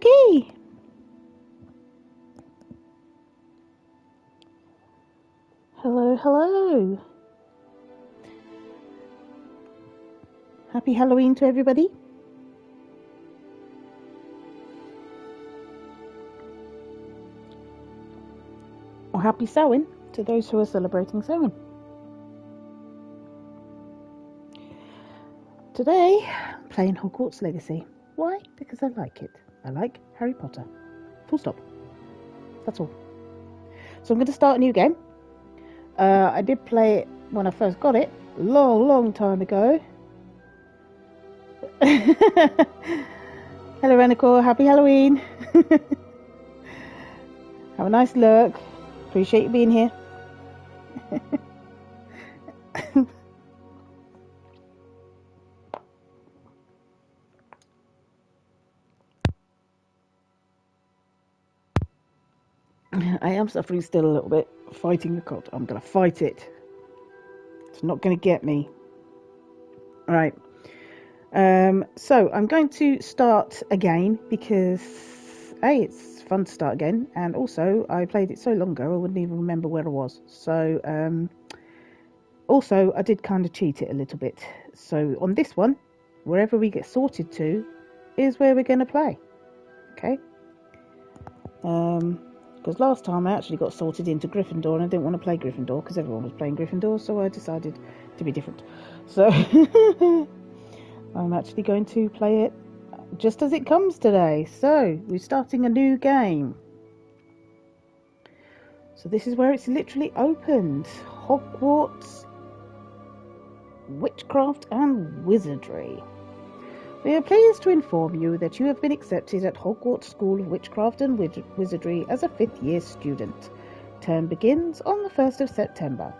McGee. Hello, hello. Happy Halloween to everybody. Or happy Samhain to those who are celebrating Samhain. Today, I'm playing Hogwarts Legacy. Why? Because I like it. I like Harry Potter. Full stop. That's all. So I'm going to start a new game. I did play it when I first got it, long time ago. Hello, Renicor. Happy Halloween. Have a nice look. Appreciate you being here. I am suffering still a little bit, fighting the cold. I'm going to fight it. It's not going to get me. All right. So I'm going to start again because it's fun to start again, and also I played it so long ago I wouldn't even remember where I was. So also I did kind of cheat it a little bit. So on this one, wherever we get sorted to is where we're going to play. Okay. Because last time I actually got sorted into Gryffindor and I didn't want to play Gryffindor because everyone was playing Gryffindor, so I decided to be different. So I'm actually going to play it just as it comes today. So we're starting a new game. So this is where it's literally opened. Hogwarts Witchcraft and Wizardry. We are pleased to inform you that you have been accepted at Hogwarts School of Witchcraft and Wizardry as a 5th year student. Term begins on the 1st of September.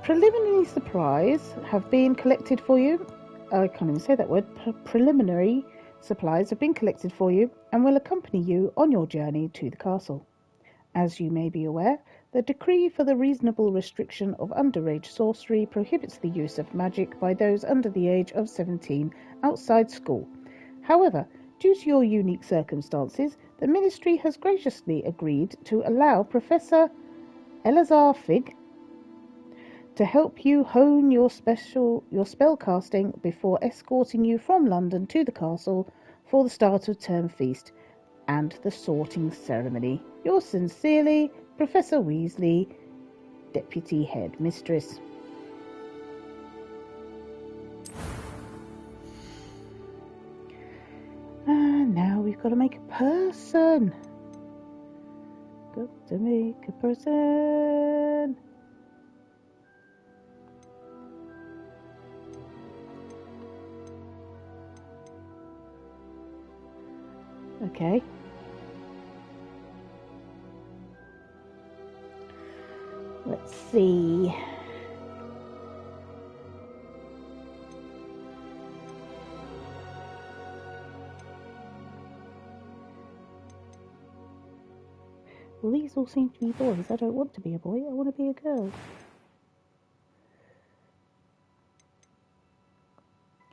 Preliminary supplies have been collected for you. I can't even say that word. Preliminary supplies have been collected for you and will accompany you on your journey to the castle. As you may be aware, the decree for the reasonable restriction of underage sorcery prohibits the use of magic by those under the age of 17 outside school. However, due to your unique circumstances, the Ministry has graciously agreed to allow Professor Eleazar Fig to help you hone your spellcasting before escorting you from London to the castle for the start of term feast and the sorting ceremony. Yours sincerely, Professor Weasley, Deputy Headmistress. And now we've got to make a person. Got to make a person. Okay. Let's see. Well, these all seem to be boys. I don't want to be a boy. I want to be a girl.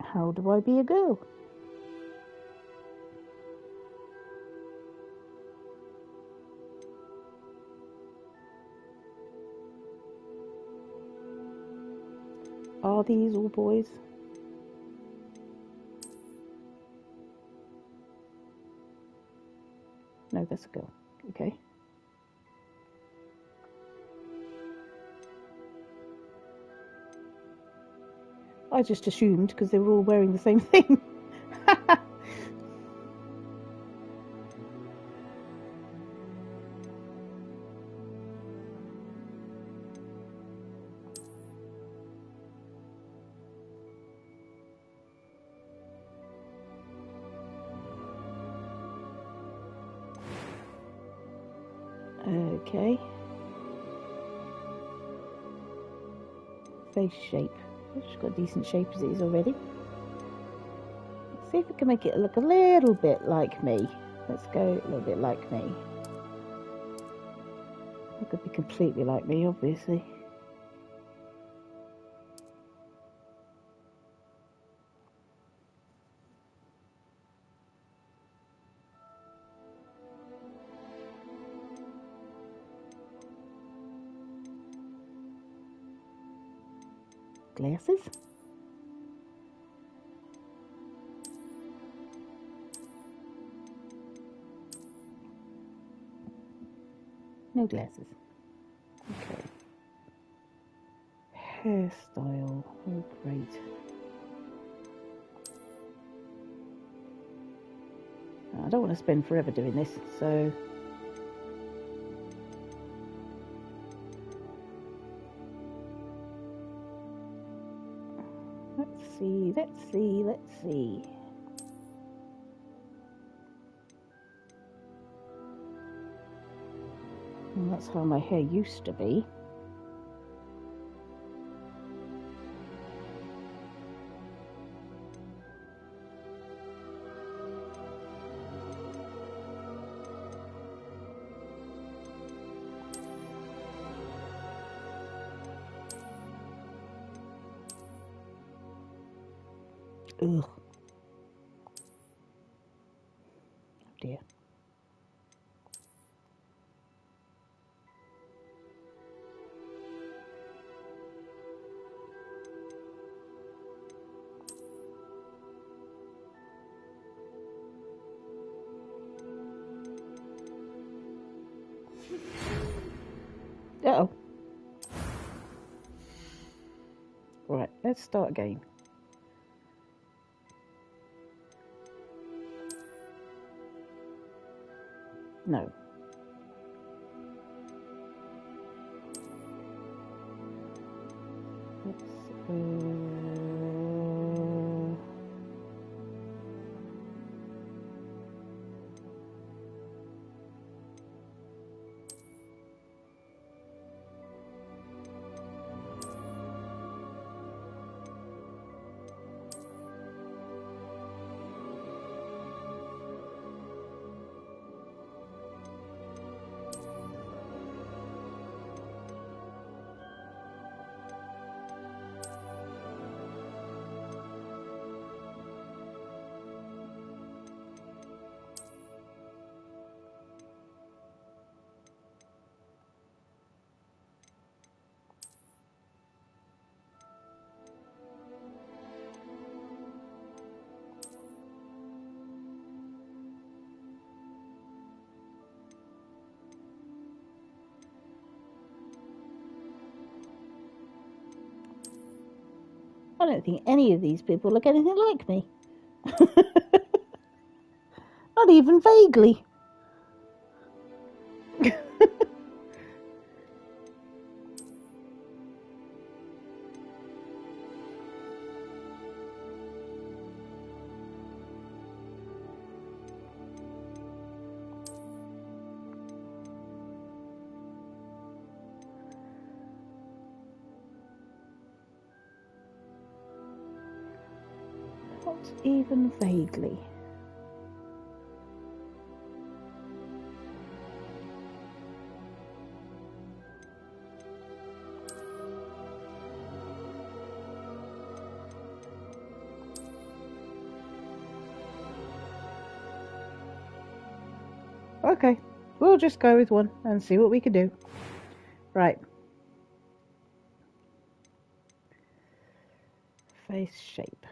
How do I be a girl? Are these all boys? No, that's a girl. Okay. I just assumed because they were all wearing the same thing. Okay. Face shape. She's got a decent shape as it is already. Let's see if we can make it look a little bit like me. Let's go a little bit like me. It could be completely like me, obviously. glasses. No glasses. Okay. Hairstyle. Oh, great. I don't want to spend forever doing this, so... Let's see. And that's how my hair used to be. Ugh. Oh dear. Uh-oh. Right, let's start again. No. Let's, I don't think any of these people look anything like me. Not even vaguely. Not even vaguely. Okay, we'll just go with one and see what we can do. Right. Face shape.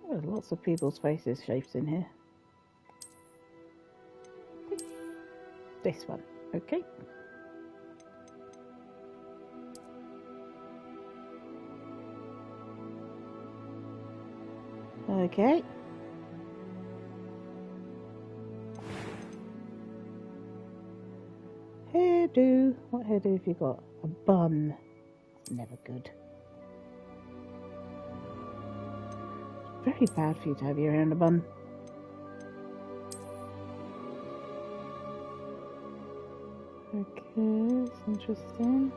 There's lots of people's faces shapes in here. This one, okay. Okay. Hairdo. What hairdo have you got? A bun. Never good. Very bad for you to have your hair in a bun. Okay, that's interesting.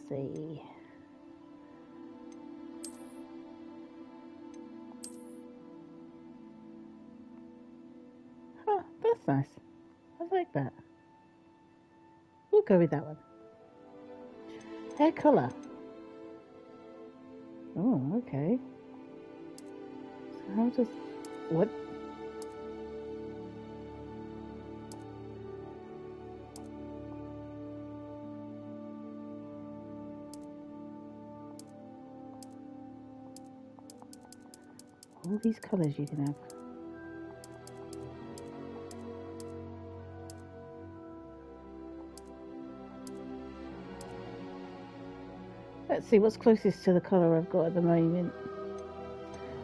see. Huh, that's nice. I like that. We'll go with that one. Hair colour. Oh, okay. So how does... What? All these colours you can have. Let's see what's closest to the colour I've got at the moment.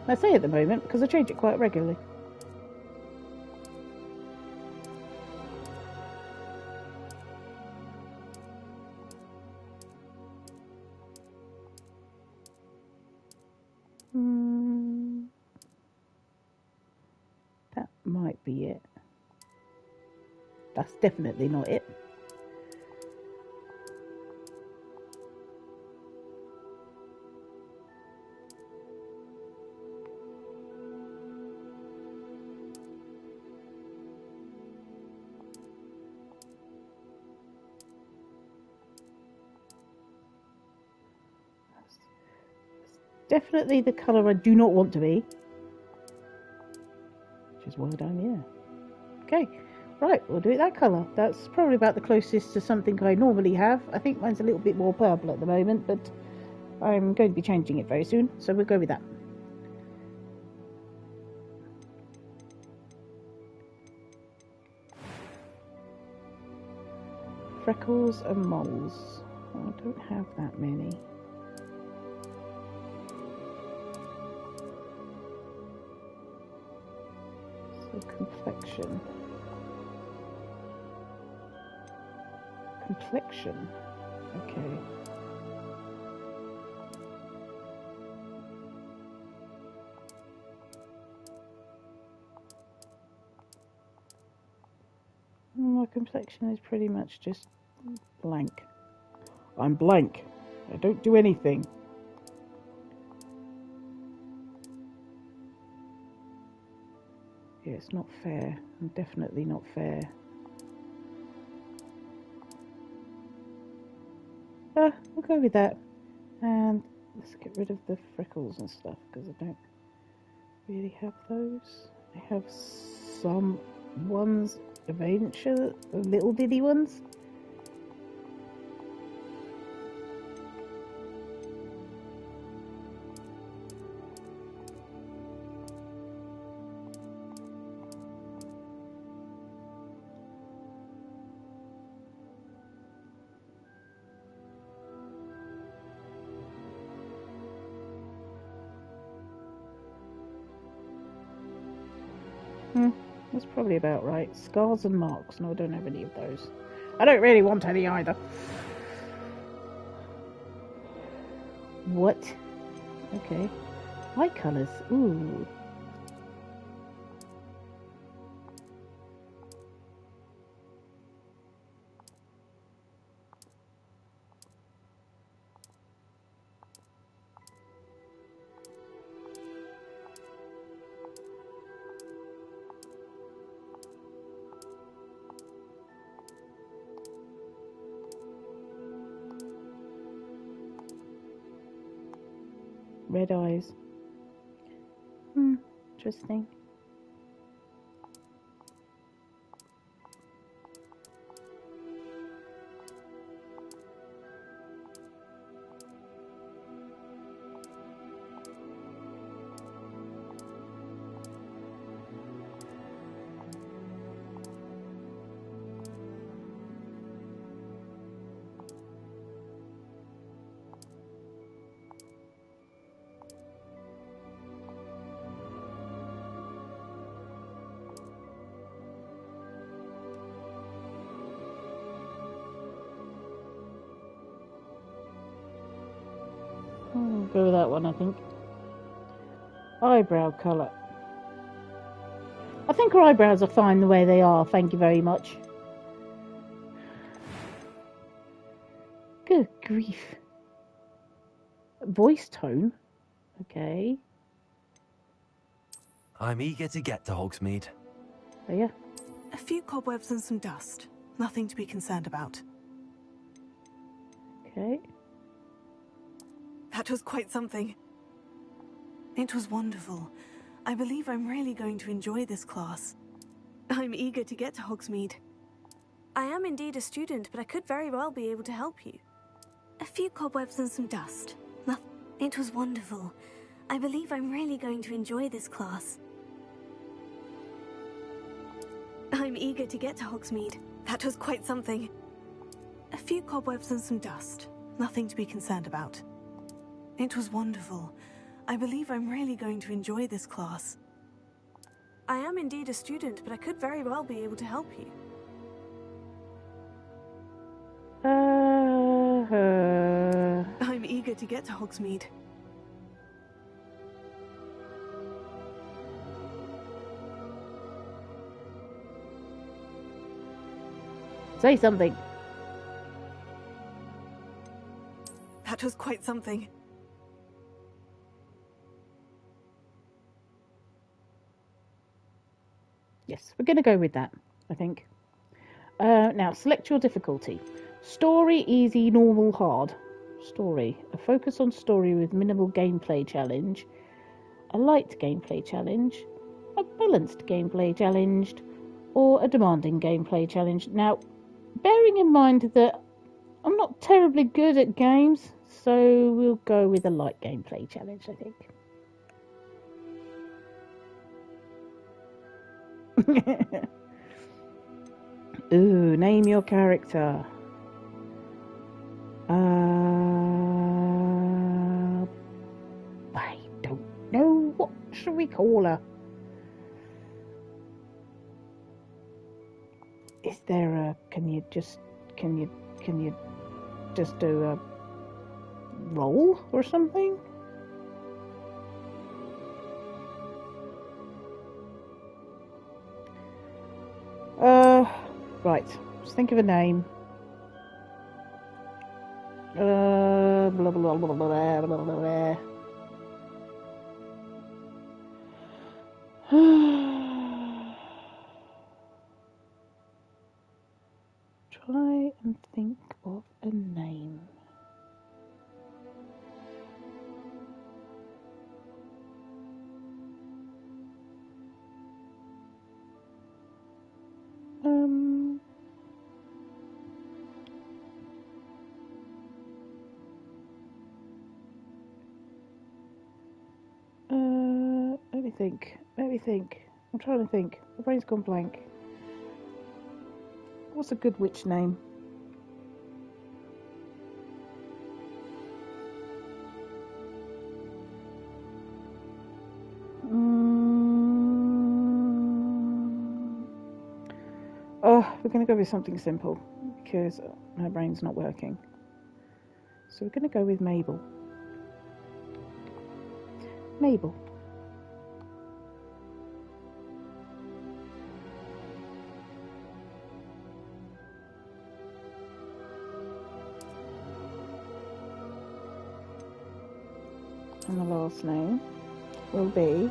I say at the moment because I change it quite regularly. That might be it. That's definitely not it. Definitely the colour I do not want to be. Which is why I'm here. Okay, right, we'll do it that colour. That's probably about the closest to something I normally have. I think mine's a little bit more purple at the moment, but I'm going to be changing it very soon, so we'll go with that. Freckles and moles. Oh, I don't have that many. Complexion. Okay. My complexion is pretty much just blank. I'm blank. I don't do anything. Yeah, it's not fair. I'm definitely not fair. We'll go with that. And let's get rid of the freckles and stuff because I don't really have those. I have some ones eventually, little bitty ones. That's probably about right. Scars and marks. No, I don't have any of those. I don't really want any either. What? Okay. Eye colours. Ooh. Red eyes. Interesting. I'll go with that one, I think. Eyebrow colour. I think her eyebrows are fine the way they are, thank you very much. Good grief. voice tone. Okay. I'm eager to get to Hogsmeade. Oh, yeah. A few cobwebs and some dust. Nothing to be concerned about. Okay. That was quite something. It was wonderful. I believe I'm really going to enjoy this class. I'm eager to get to Hogsmeade. I am indeed a student, but I could very well be able to help you. A few cobwebs and some dust. It was wonderful. I believe I'm really going to enjoy this class. I'm eager to get to Hogsmeade. That was quite something. A few cobwebs and some dust. Nothing to be concerned about. It was wonderful. I believe I'm really going to enjoy this class. I am indeed a student, but I could very well be able to help you. I'm eager to get to Hogsmeade. Say something. That was quite something. Yes, we're going to go with that, I think. Now, select your difficulty. Story, easy, normal, hard. Story. A focus on story with minimal gameplay challenge. A light gameplay challenge. A balanced gameplay challenge. Or a demanding gameplay challenge. Now, bearing in mind that I'm not terribly good at games, so we'll go with a light gameplay challenge, I think. Ooh, name your character. I don't know. What should we call her? Is there a? Can you just do a roll or something? Right. Just think of a name. Blah blah blah blah blah blah blah. Try and think of a name. Let me think. I'm trying to think. My brain's gone blank. What's a good witch name? Oh, we're going to go with something simple because my brain's not working. So we're going to go with Mabel. Mabel. And the last name will be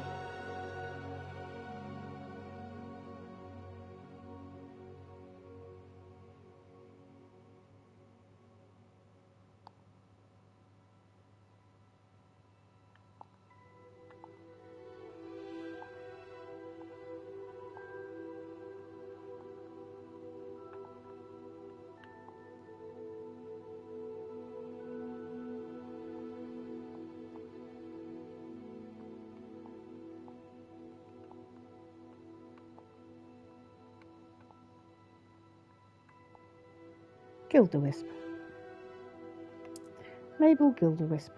Gildewisp. Mabel Gildewisp.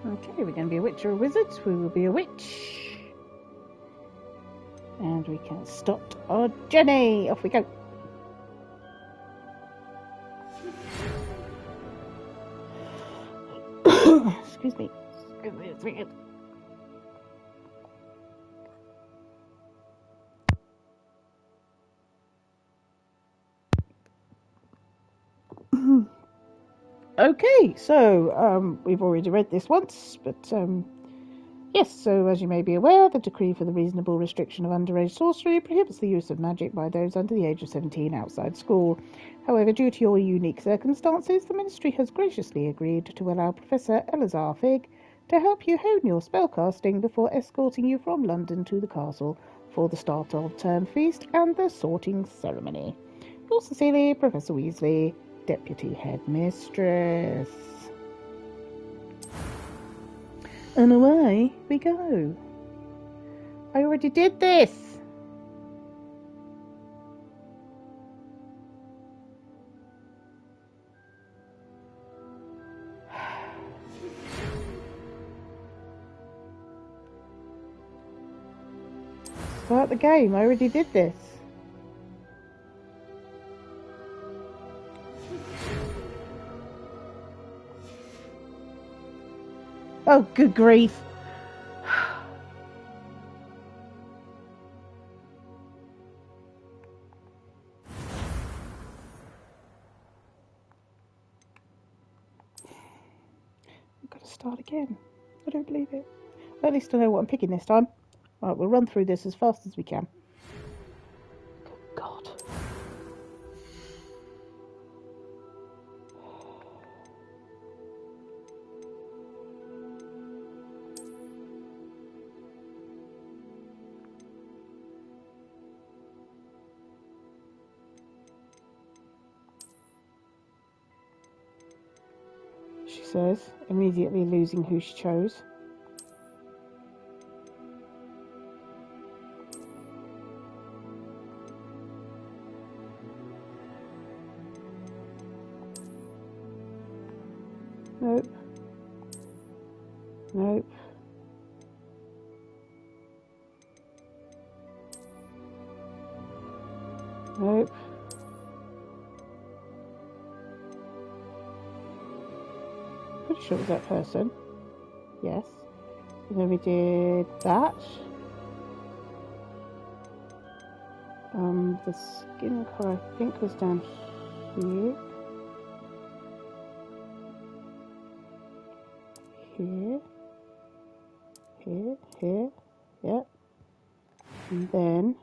Okay, we're going to be a witch or a wizard. We will be a witch. And And we can start our journey. Off we go. Excuse me. Excuse me a second. Okay, so we've already read this once, but yes, so as you may be aware, the decree for the reasonable restriction of underage sorcery prohibits the use of magic by those under the age of 17 outside school. However, due to your unique circumstances, the Ministry has graciously agreed to allow Professor Elazar Fig to help you hone your spellcasting before escorting you from London to the castle for the start of term feast and the sorting ceremony. Yours sincerely, Professor Weasley, Deputy Headmistress. And away we go. I already did this. Start the game. I already did this. Oh, good grief. I've got to start again. I don't believe it. At least I know what I'm picking this time. Right, we'll run through this as fast as we can. Good God. She says, immediately losing who she chose. Nope. Nope. Nope. Pretty sure it was that person. Yes. And then we did that. The skin color I think was down here. Here, yep. And then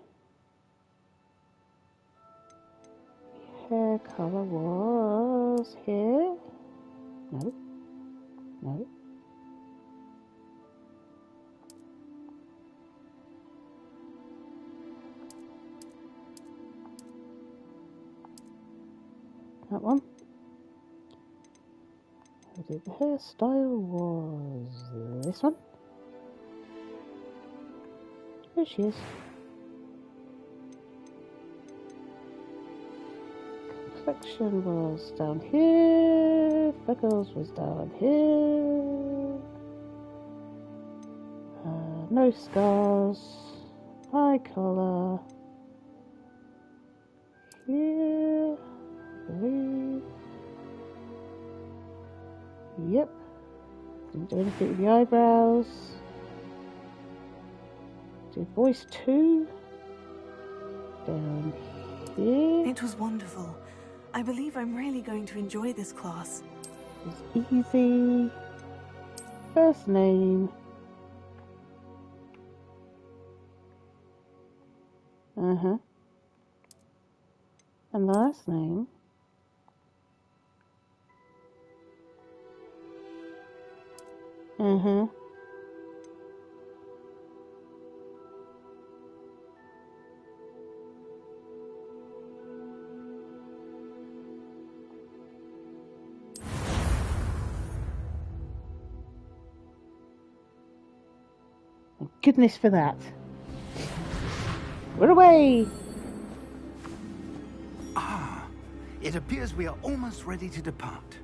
hair color was here. No. That one. The hairstyle was this one. There she is. Complexion was down here. Freckles was down here. No scars. Eye colour. Here. I believe. Yep. Didn't do anything with the eyebrows. Did voice 2. Down here. It was wonderful. I believe I'm really going to enjoy this class. It's easy. First name. And last name. Thank goodness for that. We're away! It appears we are almost ready to depart.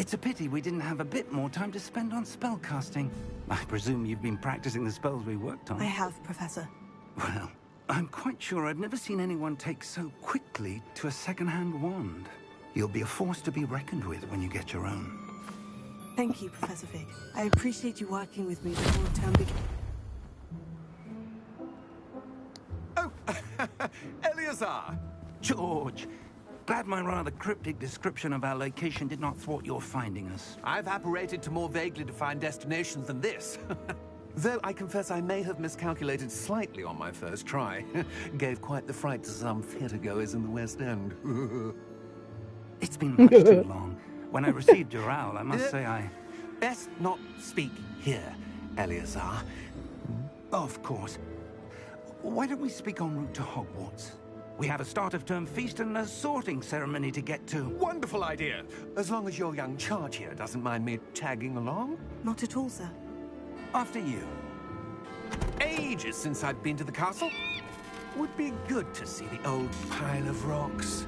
It's a pity we didn't have a bit more time to spend on spellcasting. I presume you've been practicing the spells we worked on. I have, Professor. Well, I'm quite sure I've never seen anyone take so quickly to a second-hand wand. You'll be a force to be reckoned with when you get your own. Thank you, Professor Fig. I appreciate you working with me before the term begins. Oh, Eleazar! George, glad my rather cryptic description of our location did not thwart your finding us. I've apparated to more vaguely defined destinations than this. Though I confess I may have miscalculated slightly on my first try. Gave quite the fright to some theatre-goers in the West End. It's been much too long. When I received your owl, I must say I... Best not speak here, Eleazar. Of course. Why don't we speak en route to Hogwarts? We have a start-of-term feast and a sorting ceremony to get to. Wonderful idea! As long as your young charge here doesn't mind me tagging along. Not at all, sir. After you. Ages since I've been to the castle. Would be good to see the old pile of rocks.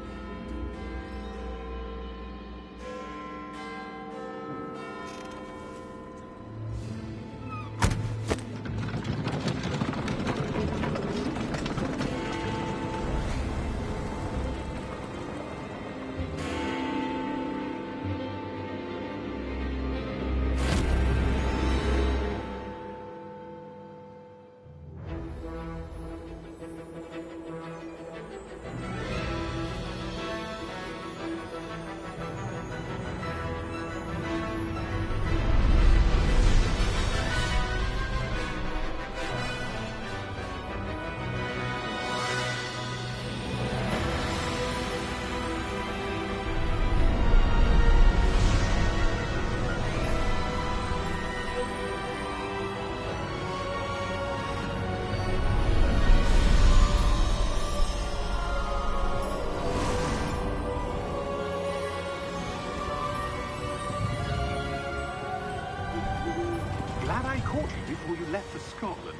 Glad I caught you before you left for Scotland.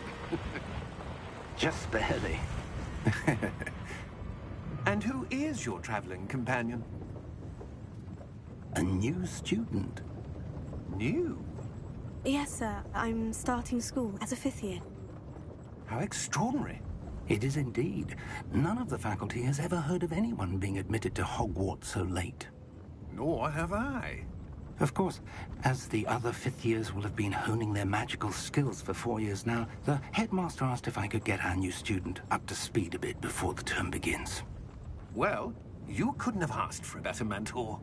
Just barely. And who is your traveling companion? A new student. New? Yes, sir. I'm starting school as a 5th year. How extraordinary. It is indeed. None of the faculty has ever heard of anyone being admitted to Hogwarts so late. Nor have I. Of course, as the other 5th years will have been honing their magical skills for 4 years now, the headmaster asked if I could get our new student up to speed a bit before the term begins. Well, you couldn't have asked for a better mentor.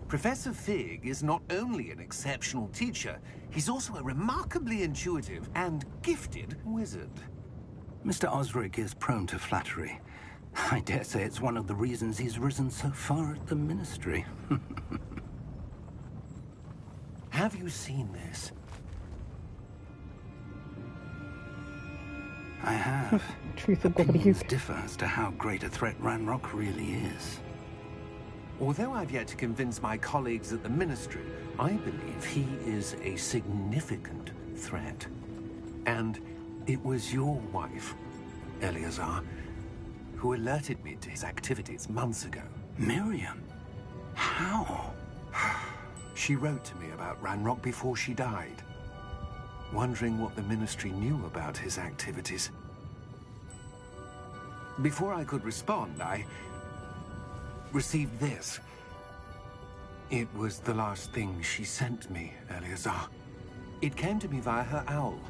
Professor Fig is not only an exceptional teacher, he's also a remarkably intuitive and gifted wizard. Mr. Osric is prone to flattery. I dare say it's one of the reasons he's risen so far at the Ministry. Have you seen this? I have. Truth of God, Opinions differ as to how great a threat Ranrock really is. Although I've yet to convince my colleagues at the Ministry, I believe he is a significant threat. And it was your wife, Eleazar, who alerted me to his activities months ago. Miriam? How? She wrote to me about Ranrock before she died, wondering what the Ministry knew about his activities. Before I could respond, I received this. It was the last thing she sent me, Eleazar. It came to me via her owl,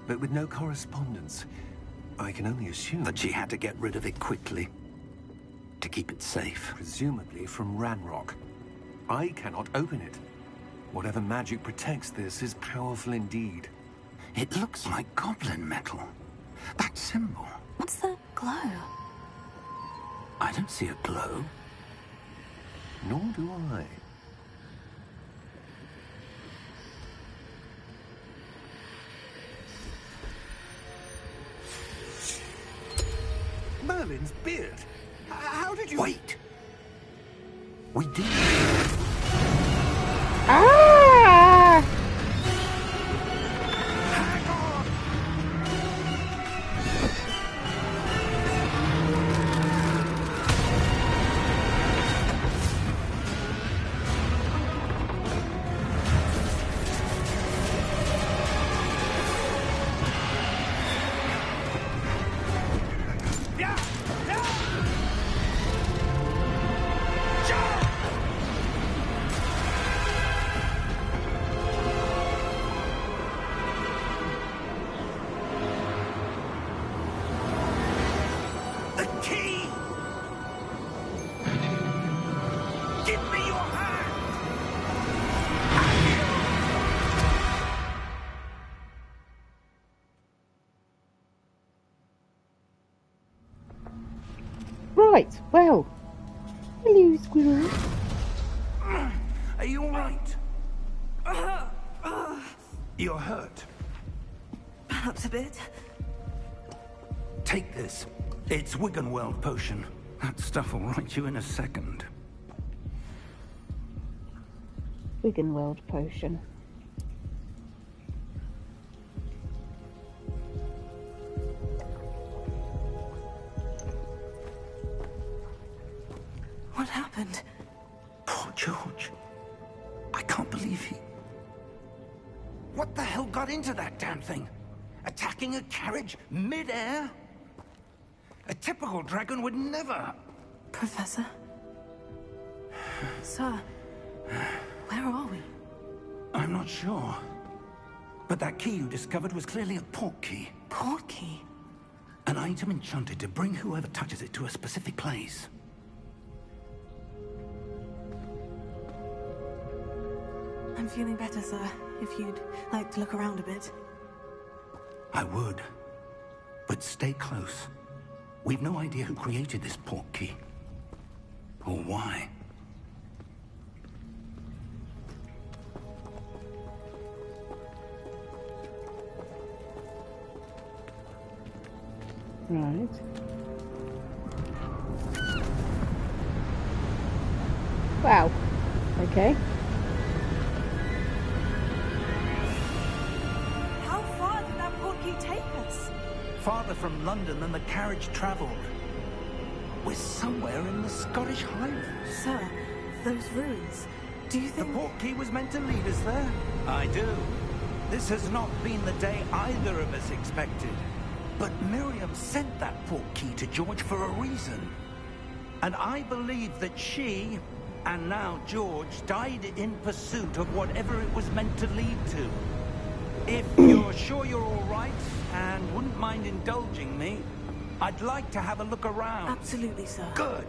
but with no correspondence. I can only assume That she had to get rid of it quickly, to keep it safe. presumably from Ranrock. I cannot open it. Whatever magic protects this is powerful indeed. It looks like goblin metal. That symbol. What's that glow? I don't see a glow. Nor do I. Merlin's beard. How did you... Wait! We did. Ah! Right, well. Hello, squirrel. Are you all right? You're hurt. Perhaps a bit. Take this. It's Wiggenweld potion. That stuff will right you in a second. Wiggenweld potion. What happened? Poor George. I can't believe he... What the hell got into that damn thing? Attacking a carriage mid-air? A typical dragon would never... Professor? Sir, where are we? I'm not sure. But that key you discovered was clearly a port key. Port key? An item enchanted to bring whoever touches it to a specific place. I'm feeling better, sir. If you'd like to look around a bit. I would. But stay close. We've no idea who created this port key. Or why. Right. Wow. Okay. How far did that port key take us? Farther from London than the carriage travelled. We're somewhere in the Scottish Highlands. Sir, those ruins. Do you The think... port key was meant to lead us there? I do. This has not been the day either of us expected. But Miriam sent that port key to George for a reason. And I believe that she, and now George, died in pursuit of whatever it was meant to lead to. If you're sure you're all right, and wouldn't mind indulging me, I'd like to have a look around. Absolutely, sir. Good.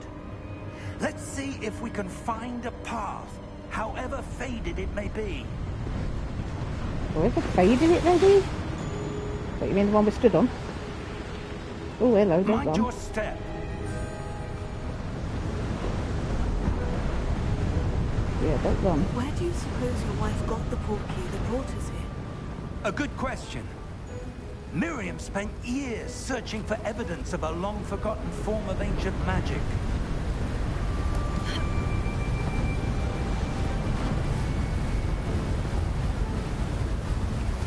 Let's see if we can find a path, however faded it may be. However faded it may be? What, you mean the one we stood on? Oh, hello, there's Mind one. your step. Yeah, don't run. Where do you suppose your wife got the port key that brought us here? A good question. Miriam spent years searching for evidence of a long-forgotten form of ancient magic.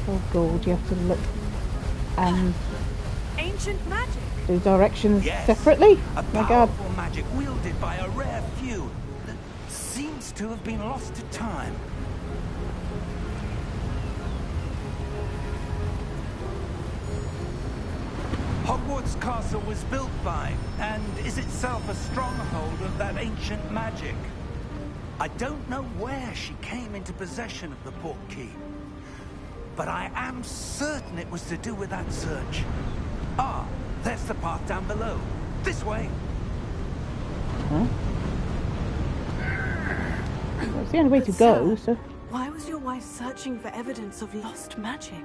Oh god, you have to look and Ancient magic? do directions Yes, separately? a My god. powerful magic wielded by a rare few that seems to have been lost to time. Hogwarts Castle was built by, and is itself a stronghold of that ancient magic. I don't know where she came into possession of the port key, but I am certain it was to do with that search. Ah, there's the path down below. This way. Huh? Well, it's the only way to But go, sir, so... why was your wife searching for evidence of lost magic?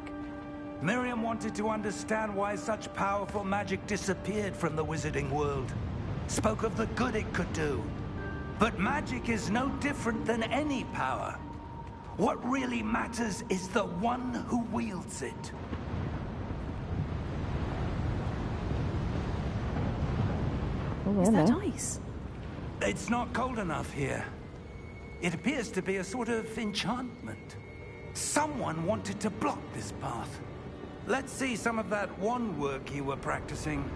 Miriam wanted to understand why such powerful magic disappeared from the wizarding world. Spoke of the good it could do. But magic is no different than any power. What really matters is the one who wields it. Oh, Is that hello. ice? It's not cold enough here. It appears to be a sort of enchantment. Someone wanted to block this path. Let's see some of that wand work you were practicing.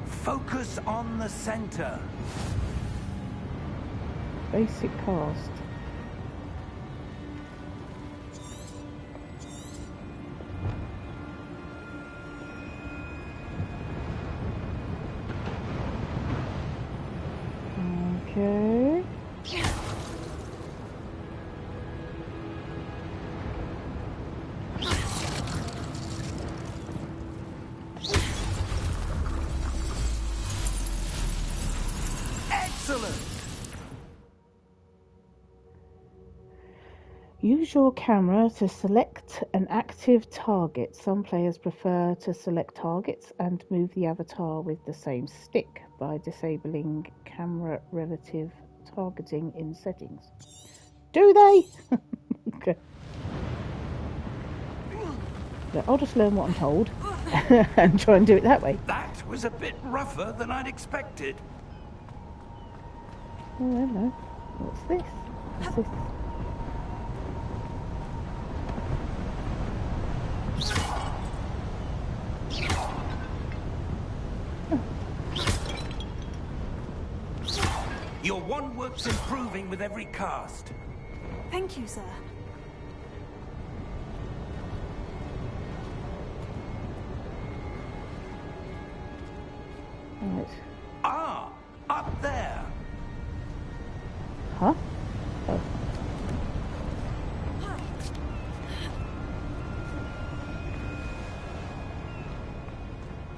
Focus on the center. Basic cast. Okay. Use your camera to select an active target. Some players prefer to select targets and move the avatar with the same stick by disabling camera relative targeting in settings. Do they? Okay. So I'll just learn what I'm told and try and do it that way. That was a bit rougher than I'd expected. Oh, hello. What's this? What's this? Your one work's improving with every cast. Thank you, sir. Right. Ah, up there. Huh? Oh.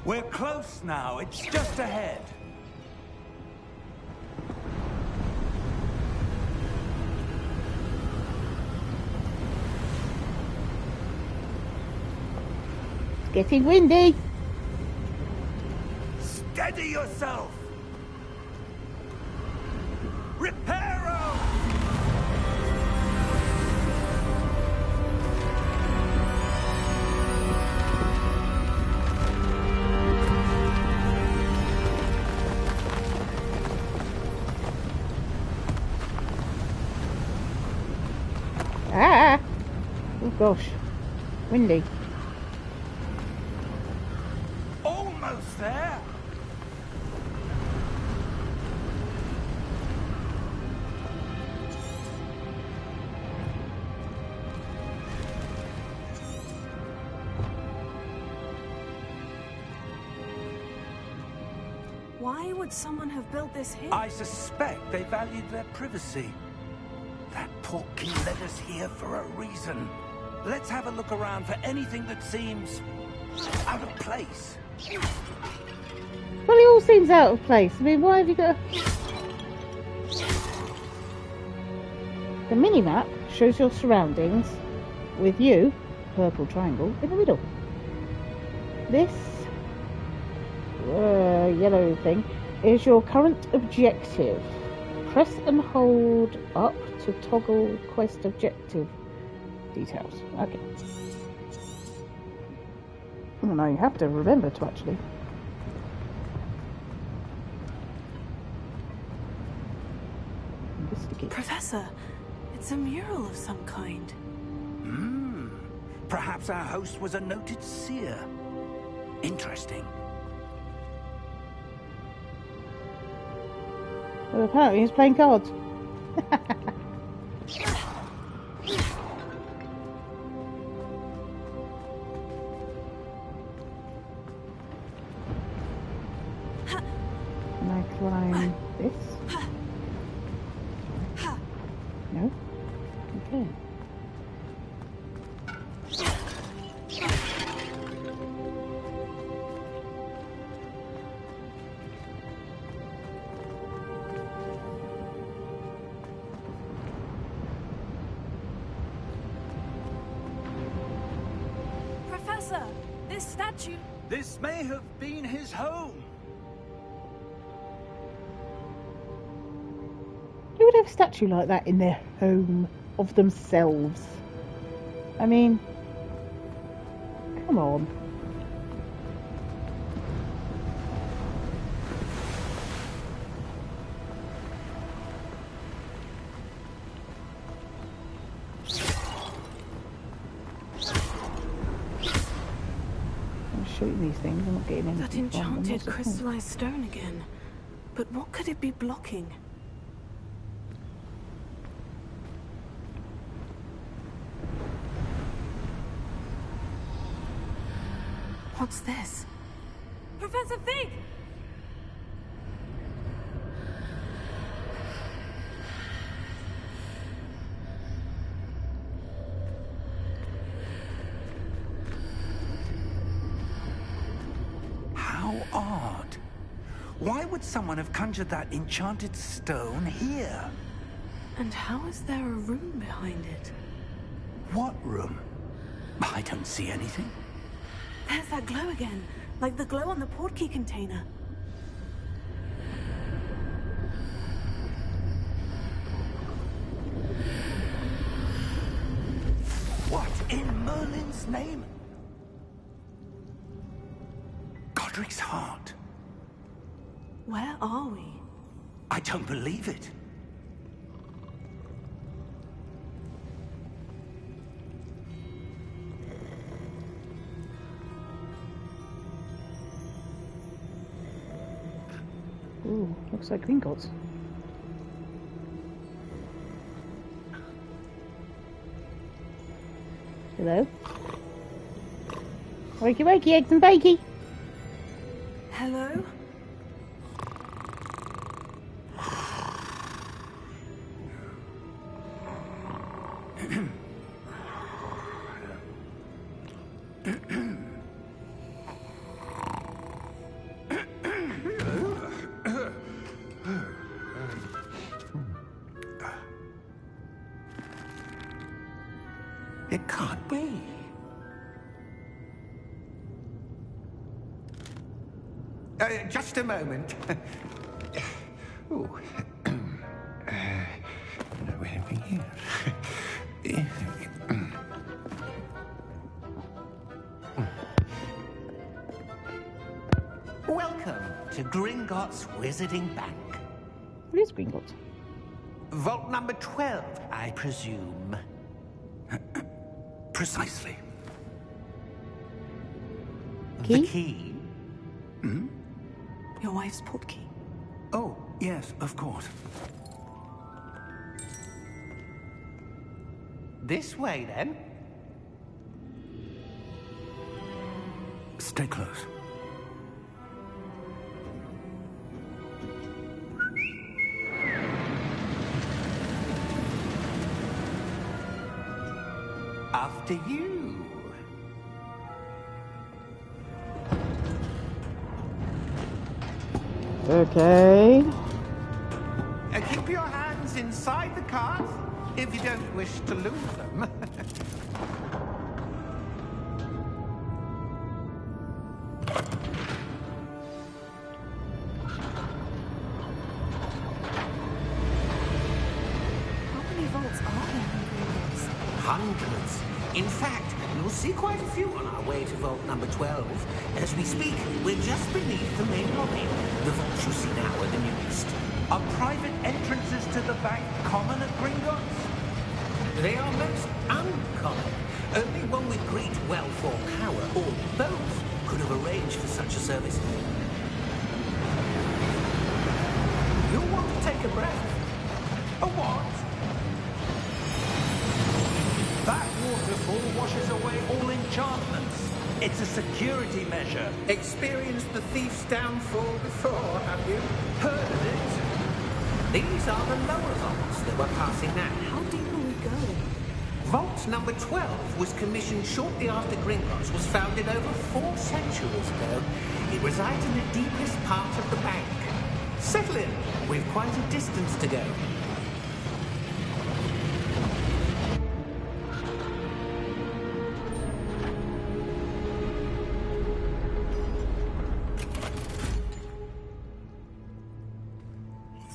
We're close now. It's just ahead. It's getting windy. Steady yourself. Reparo! Ah! Oh gosh. Windy. Almost there. Why would someone have built this here? I suspect they valued their privacy. That portkey led us here for a reason. Let's have a look around for anything that seems out of place. Well, it all seems out of place. I mean, why have you got The mini-map shows your surroundings with you, purple triangle, in the middle. This yellow thing is your current objective. Press and hold up to toggle quest objective details. Okay. Oh no, you have to remember to actually. Investigate. Professor, it's a mural of some kind. Perhaps our host was a noted seer. Interesting. Well, apparently he's playing cards. Can I climb this? No? Okay. Professor, this statue... This may have been his home. Who would have a statue like that in their home of themselves? I mean, come on. I'm shooting these things, I'm not getting anything. That from them. enchanted What's the point? crystallized stone again. But what could it be blocking? What's this? Professor Fig! How odd. Why would someone have conjured that enchanted stone here? And how is there a room behind it? What room? I don't see anything. There's that glow again, like the glow on the portkey container. What in Merlin's name? Godric's heart. Where are we? I don't believe it. Ooh, looks like Gringotts. Hello? Wakey wakey, eggs and bakey! Hello? It can't be. Just a moment. Ooh. Where are we here? Welcome to Gringotts Wizarding Bank. What is Gringotts? Vault number 12, I presume. Precisely. Key? The key? Hmm? Your wife's portkey. Oh, yes, of course. This way, then. Stay close. After you. Okay. Keep your hands inside the cart if you don't wish to lose them. How many vaults are there in Gringotts? Hundreds. In fact, you'll see quite a few on our way to vault number 12. As we speak, we're just beneath the main lobby. The vaults you see now are the newest. Are private entrances to the bank common at Gringotts? They are most uncommon. Only one with great wealth or power, or both, could have arranged for such a service. You'll want to take a breath. A what? That waterfall washes away all enchantments. It's a security measure. Experienced the thief's downfall before, have you? Heard of it? These are the lower vaults that we're passing now. How deep are we going? Vault number 12 was commissioned shortly after Gringotts was founded over 4 centuries ago. It resides in the deepest part of the bank. Settle in. We've quite a distance to go.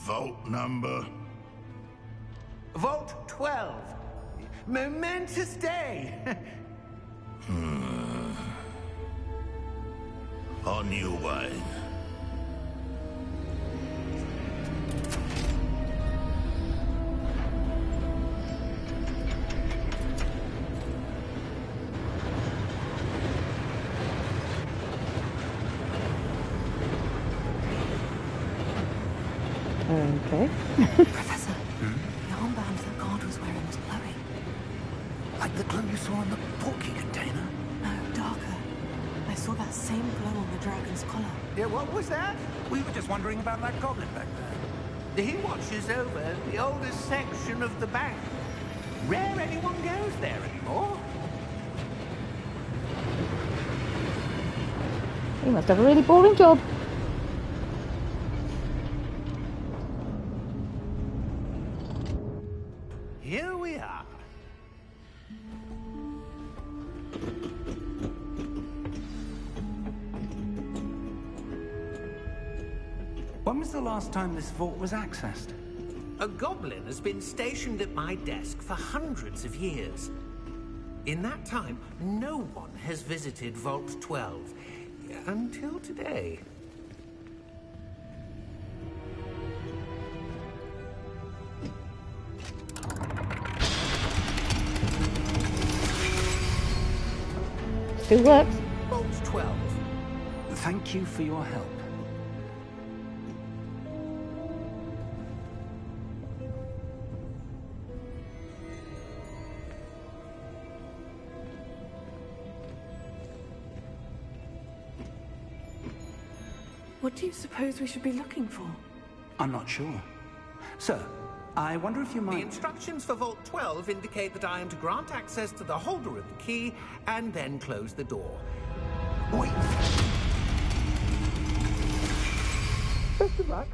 Vault number? Vault 12. Momentous day. On your way. Okay. Professor, the armband that guard was wearing was glowing. Like the glow you saw in the portkey container? No, darker. I saw that same glow on the dragon's collar. Yeah, what was that? We were just wondering about that goblin back there. He watches over the oldest section of the bank. Rare anyone goes there anymore. He must have a really boring job. Here we are. When was the last time this vault was accessed? A goblin has been stationed at my desk for hundreds of years. In that time, no one has visited Vault 12. Until today. Still works. Vault 12. Thank you for your help. What do you suppose we should be looking for? I'm not sure. Sir, I wonder if you The might... instructions for Vault 12 indicate that I am to grant access to the holder of the key and then close the door. Wait! Best of luck.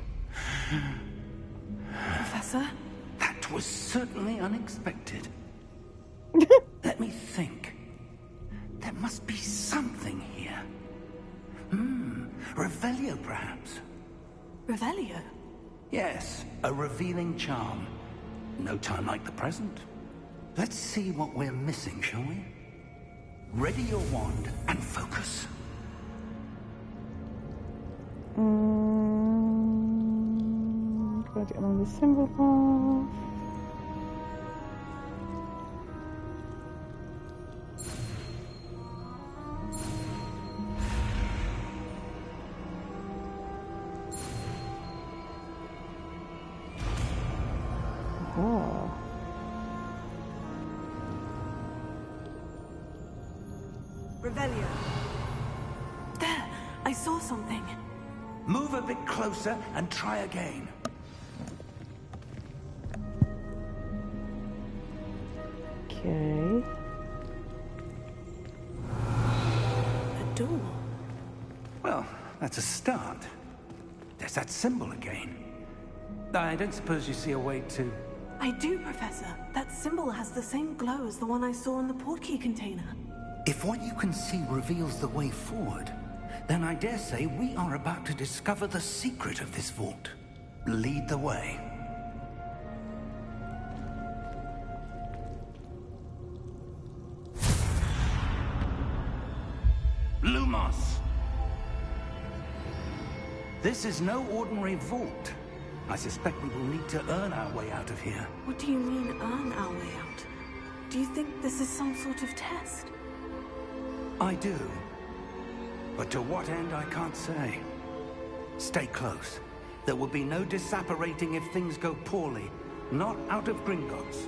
Professor? That was certainly unexpected. Let me think. There must be something here. Revelio, perhaps? Revelio? Yes, a revealing charm. No time like the present. Let's see what we're missing, shall we? Ready your wand and focus. Got it along the symbol path. Oh. Revelio. There! I saw something. Move a bit closer and try again. Okay. A door. Well, that's a start. There's that symbol again. I don't suppose you see a way to... I do, Professor. That symbol has the same glow as the one I saw in the portkey container. If what you can see reveals the way forward, then I dare say we are about to discover the secret of this vault. Lead the way. Lumos! This is no ordinary vault. I suspect we will need to earn our way out of here. What do you mean, earn our way out? Do you think this is some sort of test? I do. But to what end, I can't say. Stay close. There will be no disapparating if things go poorly. Not out of Gringotts.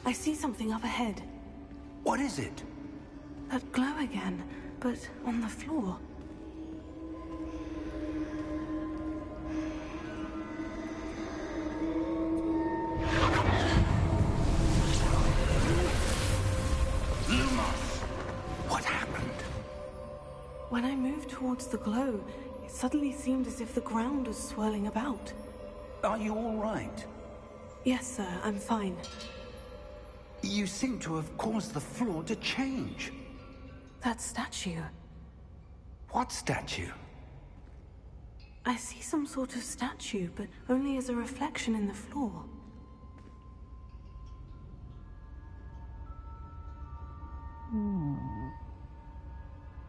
I see something up ahead. What is it? That glow again, but on the floor. Lumos! What happened? When I moved towards the glow, it suddenly seemed as if the ground was swirling about. Are you all right? Yes, sir, I'm fine. You seem to have caused the floor to change. That statue. What statue? I see some sort of statue, but only as a reflection in the floor.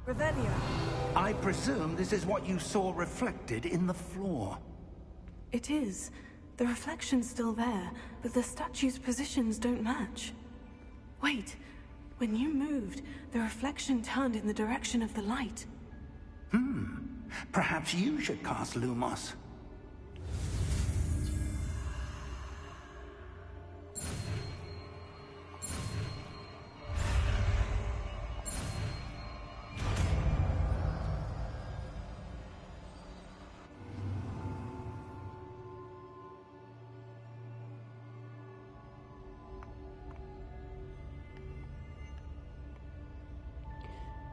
Revelio. I presume this is what you saw reflected in the floor. It is. The reflection's still there, but the statue's positions don't match. Wait. When you moved, the reflection turned in the direction of the light. Perhaps you should cast Lumos.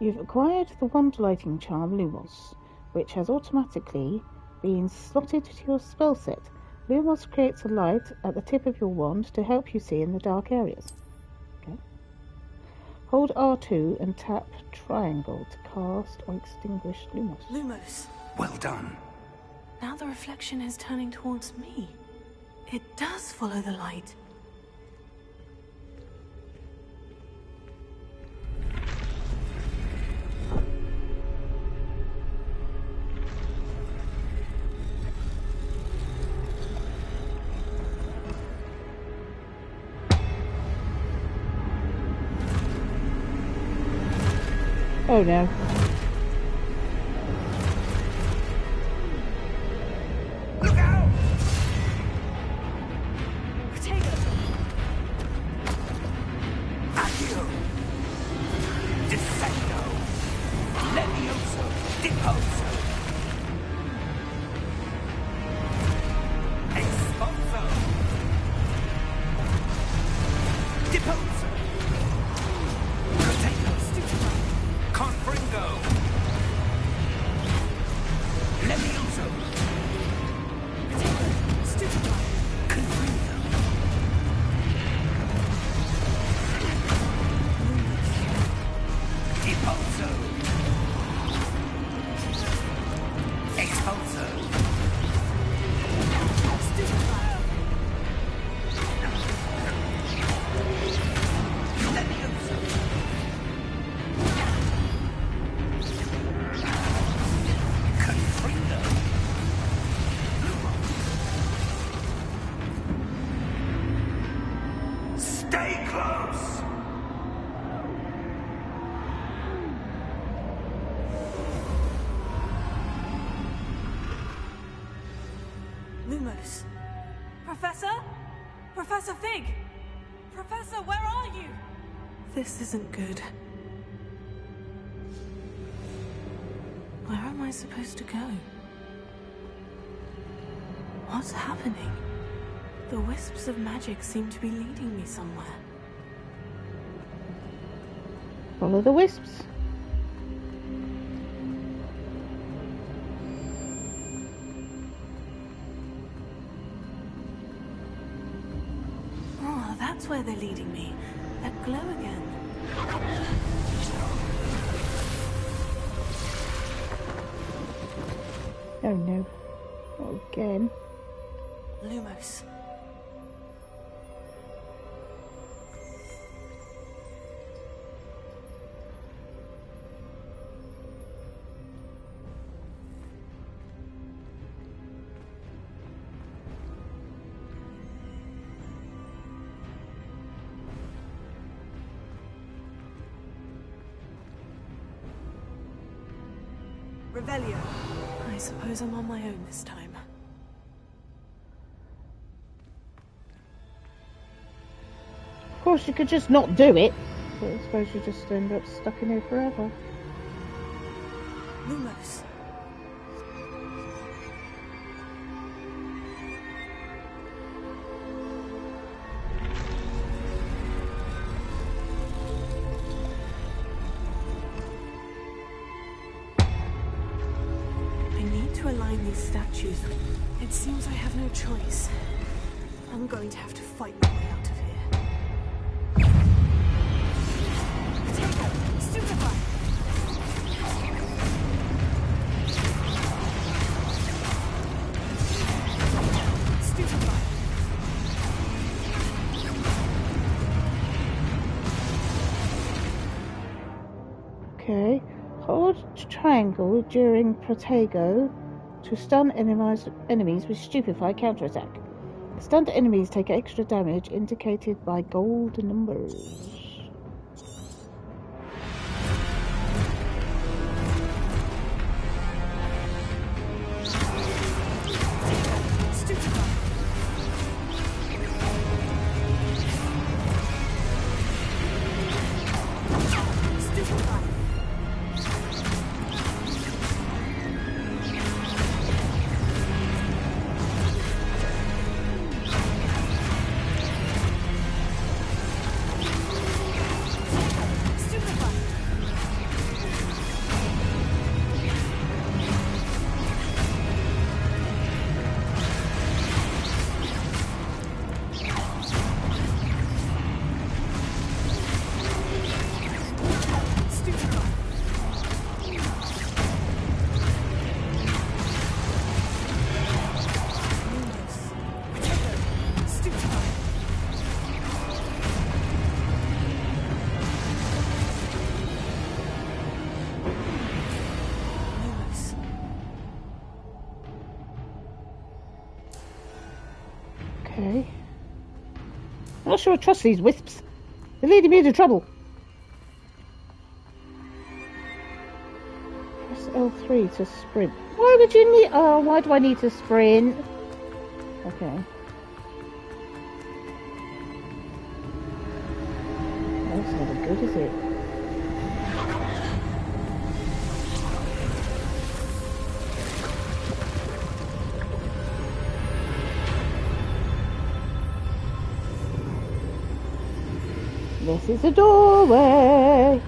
You've acquired the wand lighting charm Lumos, which has automatically been slotted to your spell set. Lumos creates a light at the tip of your wand to help you see in the dark areas. Okay. Hold R2 and tap triangle to cast or extinguish Lumos. Lumos. Well done. Now the reflection is turning towards me. It does follow the light. Oh no. Look out! Accio! Descendo! Levioso! Deposo! Expulso! Deposo! Protego! Stupefy! Confringo! Levioso! Protego! Stupefy! Confringo! Deposo! Expulso! Stupefy! Levioso! Confringo! Stay close! Lumos. Professor? Professor Fig! Professor, where are you? This isn't good. Where am I supposed to go? What's happening? The wisps of magic seem to be leading me somewhere. Follow the wisps. Oh, that's where they're leading me. That glow again. Oh no. Again. Lumos. Revelio. I suppose I'm on my own this time. Of course, you could just not do it, but I suppose you just end up stuck in here forever. Lumos. I need to align these statues. It seems I have no choice. I'm going to have to fight my way out of here. Potato! Stupefy! Stupefy! Okay. Hold triangle during Protego to stun enemies with Stupefy counterattack. Stunned enemies take extra damage indicated by gold numbers. Stupefy! Stupefy! I'm not sure I trust these wisps. They're leading me into trouble. Press L3 to sprint. Why would you need... Oh, why do I need to sprint? Okay. That's never good, is it? This is a doorway.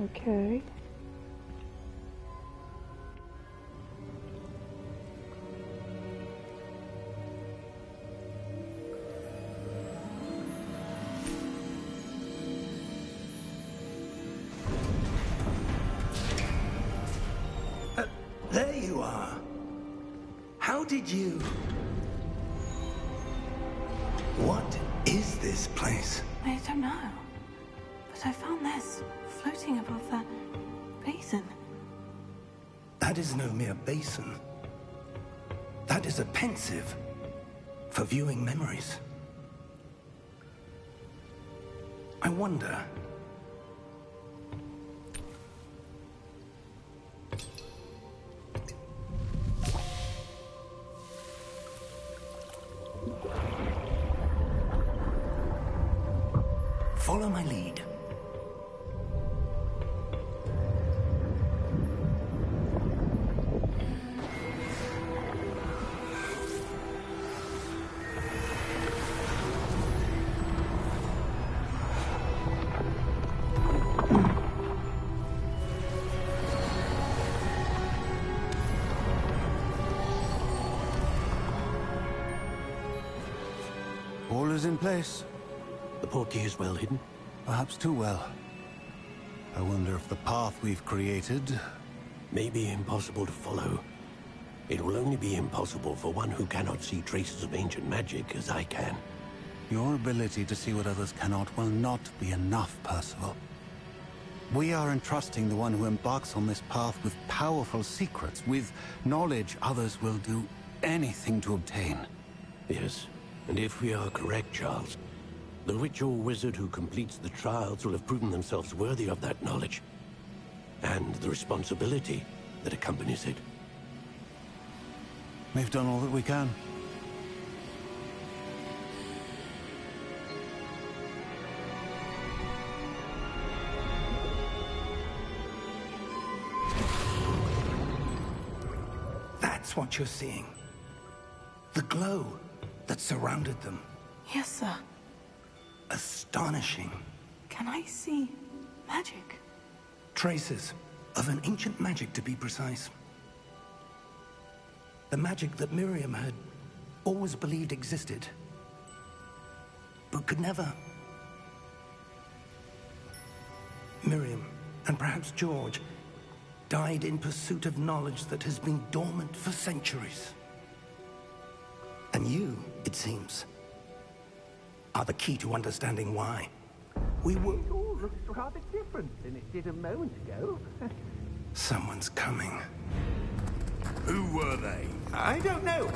Okay. There you are. How did you... What is this place? I don't know. But I found this floating above that basin. That is no mere basin. That is a pensive for viewing memories. I wonder... Follow my lead. All is in place. The portkey is well hidden? Perhaps too well. I wonder if the path we've created... May be impossible to follow. It will only be impossible for one who cannot see traces of ancient magic as I can. Your ability to see what others cannot will not be enough, Percival. We are entrusting the one who embarks on this path with powerful secrets, with knowledge others will do anything to obtain. Yes, and if we are correct, Charles, the witch or wizard who completes the trials will have proven themselves worthy of that knowledge, and the responsibility that accompanies it. We've done all that we can. That's what you're seeing. The glow that surrounded them. Yes, sir. Astonishing. Can I see magic? Traces of an ancient magic, to be precise. The magic that Miriam had always believed existed, but could never. Miriam, and perhaps George, died in pursuit of knowledge that has been dormant for centuries. And you, it seems, are the key to understanding why. We were... It all looks rather different than it did a moment ago. Someone's coming. Who were they? I don't know.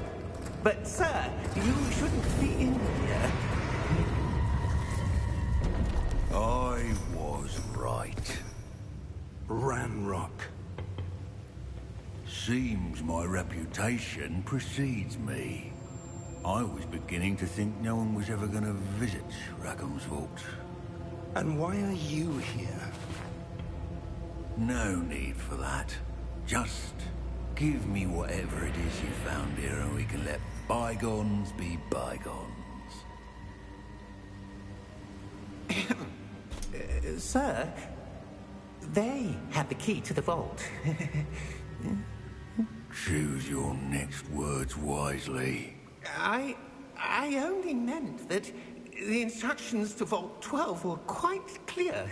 But, sir, you shouldn't be in here. I was right. Ranrock. Seems my reputation precedes me. I was beginning to think no one was ever going to visit Rackham's Vault. And why are you here? No need for that. Just give me whatever it is you found here and we can let bygones be bygones. Sir, they have the key to the vault. Choose your next words wisely. I only meant that the instructions to Vault 12 were quite clear.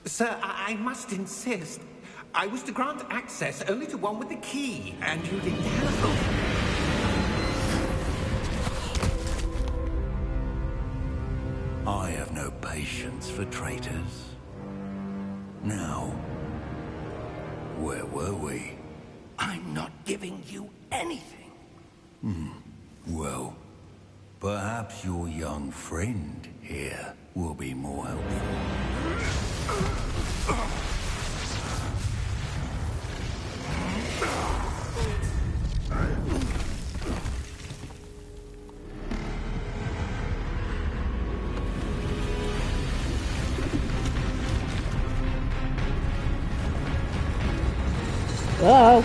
Sir, I must insist. I was to grant access only to one with the key, and you didn't have I have no patience for traitors. Now, where were we? I'm not giving you anything. Well, perhaps your young friend here will be more helpful. Oh.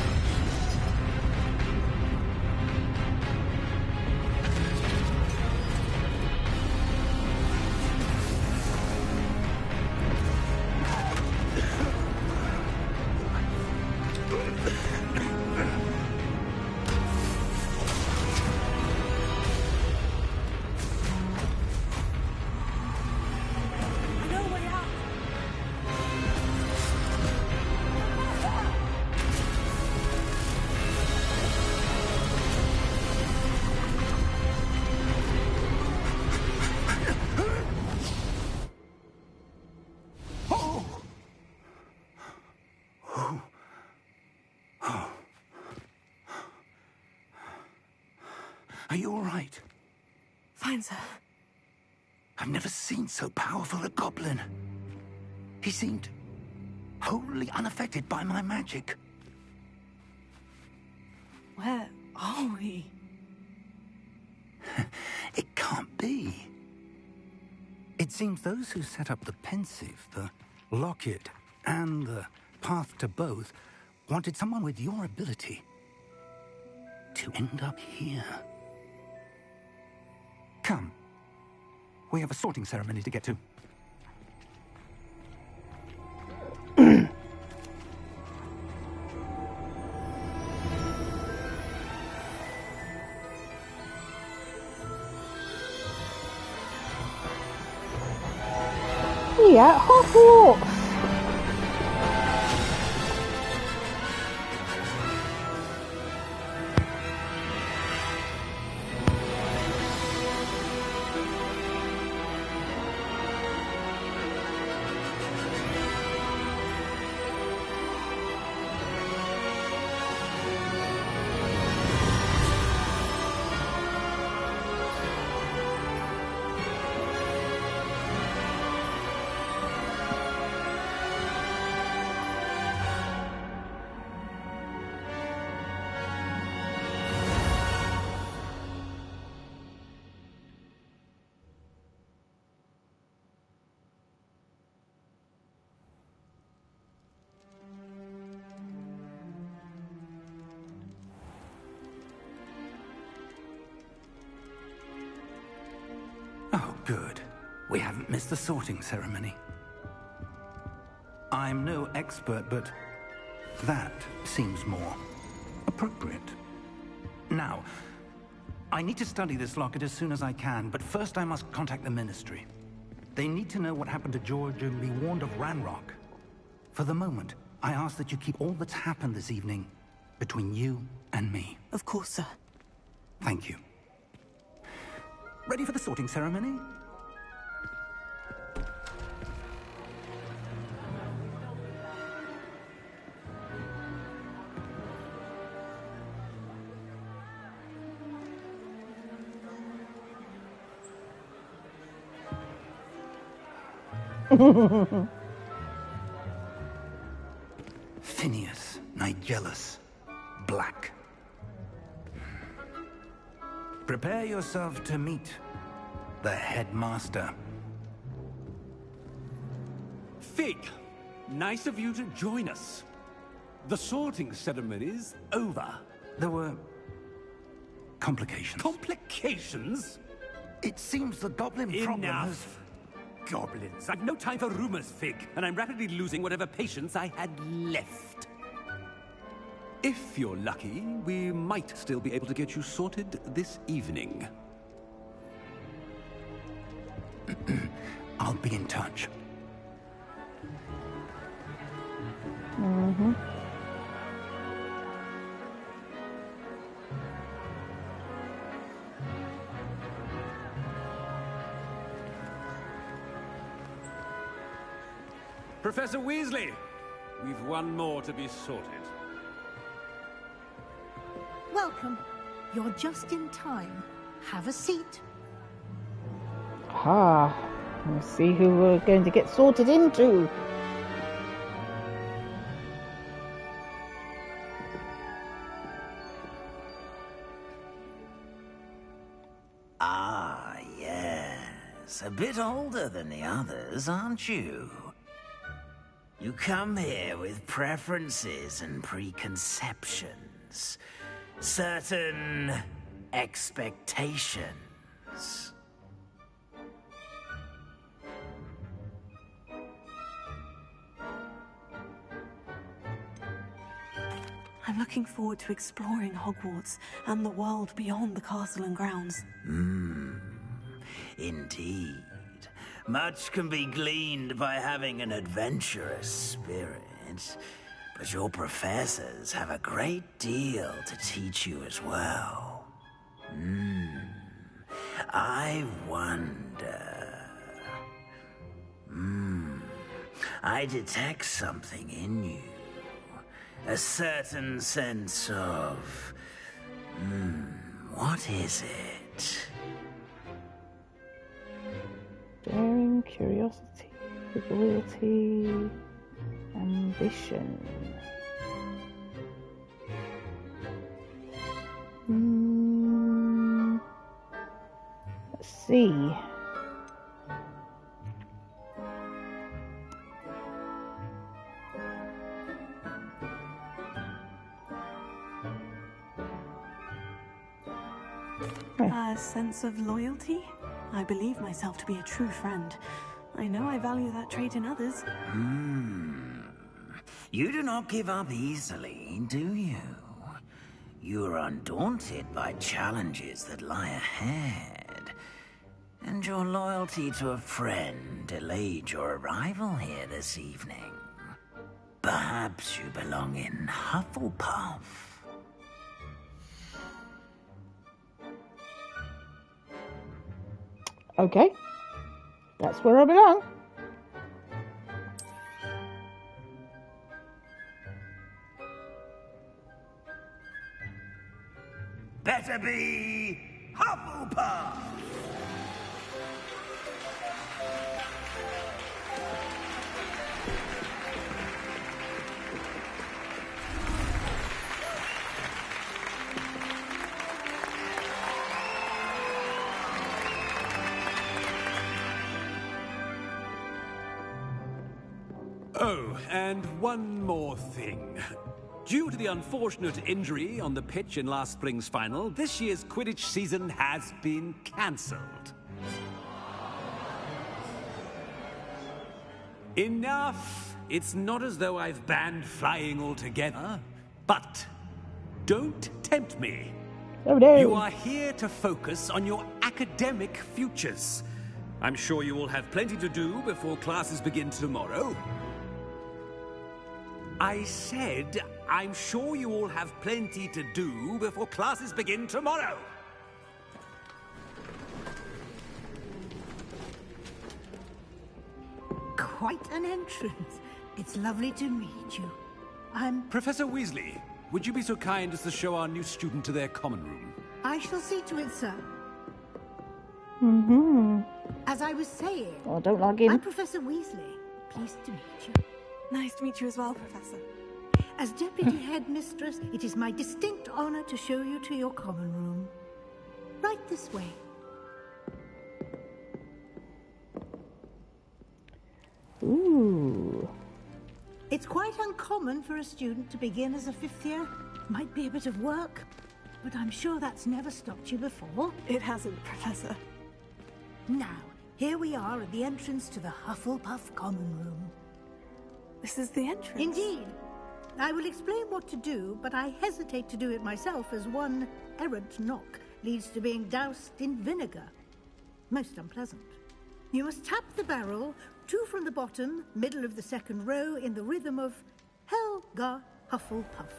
Are you all right? Fine, sir. I've never seen so powerful a goblin. He seemed wholly unaffected by my magic. Where are we? It can't be. It seems those who set up the pensive, the locket, and the path to both wanted someone with your ability to end up here. Come. We have a sorting ceremony to get to. We at Hogwarts. Oh, good. We haven't missed the sorting ceremony. I'm no expert, but that seems more appropriate. Now, I need to study this locket as soon as I can, but first I must contact the Ministry. They need to know what happened to George and be warned of Ranrock. For the moment, I ask that you keep all that's happened this evening between you and me. Of course, sir. Thank you. Ready for the sorting ceremony? Phineas, Nigellus, Black. Prepare yourself to meet the headmaster. Fig, nice of you to join us. The sorting ceremony's over. There were complications. Complications? It seems the goblin problem has... Enough. Goblins. I've no time for rumors, Fig, and I'm rapidly losing whatever patience I had left. If you're lucky, we might still be able to get you sorted this evening. I'll be in touch. Mm-hmm. Professor Weasley, we've one more to be sorted. Welcome. You're just in time. Have a seat. Ah, let's see who we're going to get sorted into. Ah, yes. A bit older than the others, aren't you? You come here with preferences and preconceptions. Certain expectations. I'm looking forward to exploring Hogwarts and the world beyond the castle and grounds. Indeed. Much can be gleaned by having an adventurous spirit. But your professors have a great deal to teach you as well. I wonder... I detect something in you. A certain sense of... what is it? Daring, curiosity, ability, ambition. Let's see. A sense of loyalty? I believe myself to be a true friend. I know I value that trait in others. You do not give up easily, do you? You are undaunted by challenges that lie ahead. And your loyalty to a friend delayed your arrival here this evening. Perhaps you belong in Hufflepuff. Okay, that's where I belong. Better be Hufflepuff! Oh, and one more thing. Due to the unfortunate injury on the pitch in last spring's final, this year's Quidditch season has been cancelled. Enough! It's not as though I've banned flying altogether, but don't tempt me. Oh no! You are here to focus on your academic futures. I'm sure you will have plenty to do before classes begin tomorrow. I said, I'm sure you all have plenty to do before classes begin tomorrow. Quite an entrance. It's lovely to meet you. I'm... Professor Weasley, would you be so kind as to show our new student to their common room? I shall see to it, sir. As I was saying... Oh, don't log in. I'm Professor Weasley. Pleased to meet you. Nice to meet you as well, Professor. As Deputy Headmistress, it is my distinct honor to show you to your common room. Right this way. Ooh. It's quite uncommon for a student to begin as a fifth year. Might be a bit of work, but I'm sure that's never stopped you before. It hasn't, Professor. Now, here we are at the entrance to the Hufflepuff common room. This is the entrance. Indeed. I will explain what to do, but I hesitate to do it myself as one errant knock leads to being doused in vinegar. Most unpleasant. You must tap the barrel, 2 from the bottom, middle of the second row, in the rhythm of Helga Hufflepuff.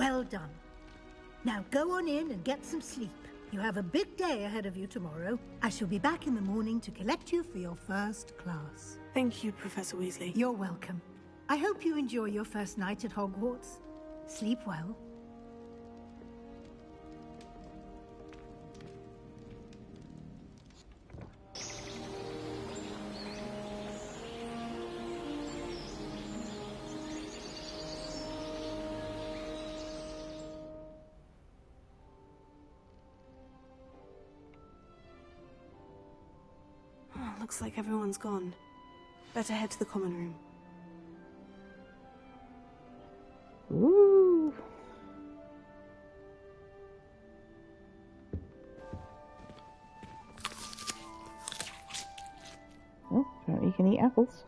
Well done. Now go on in and get some sleep. You have a big day ahead of you tomorrow. I shall be back in the morning to collect you for your first class. Thank you, Professor Weasley. You're welcome. I hope you enjoy your first night at Hogwarts. Sleep well. Looks like everyone's gone. Better head to the common room. Ooh. Oh, apparently you can eat apples.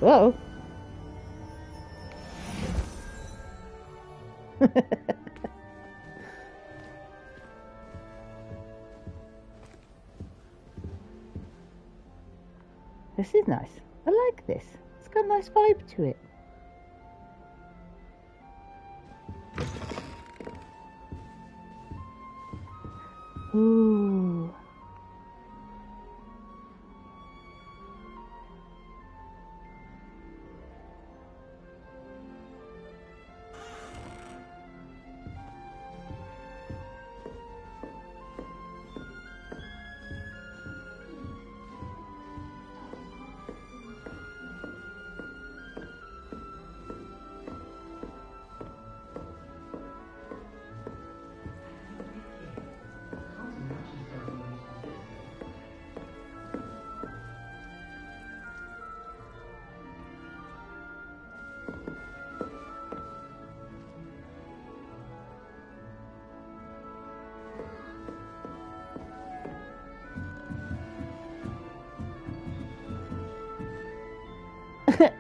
Uh-oh. This is nice. I like this. It's got a nice vibe to it. Ooh.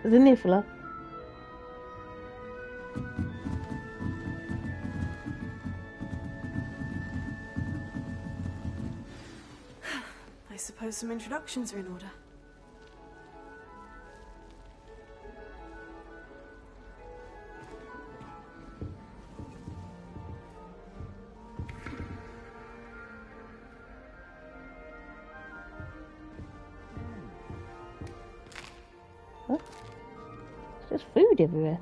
The niffler. I suppose some introductions are in order. Huh? There's just food everywhere.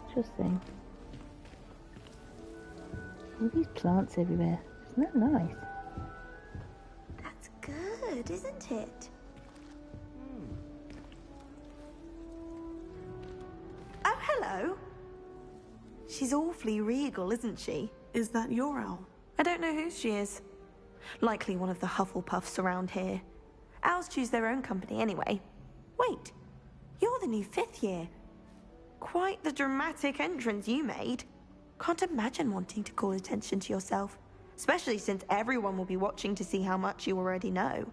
Interesting. All these plants everywhere. Isn't that nice? That's good, isn't it? Oh, hello. She's awfully regal, isn't she? Is that your owl? I don't know who she is. Likely one of the Hufflepuffs around here. Owls choose their own company anyway. Wait, you're the new 5th year. Quite the dramatic entrance you made. Can't imagine wanting to call attention to yourself, especially since everyone will be watching to see how much you already know.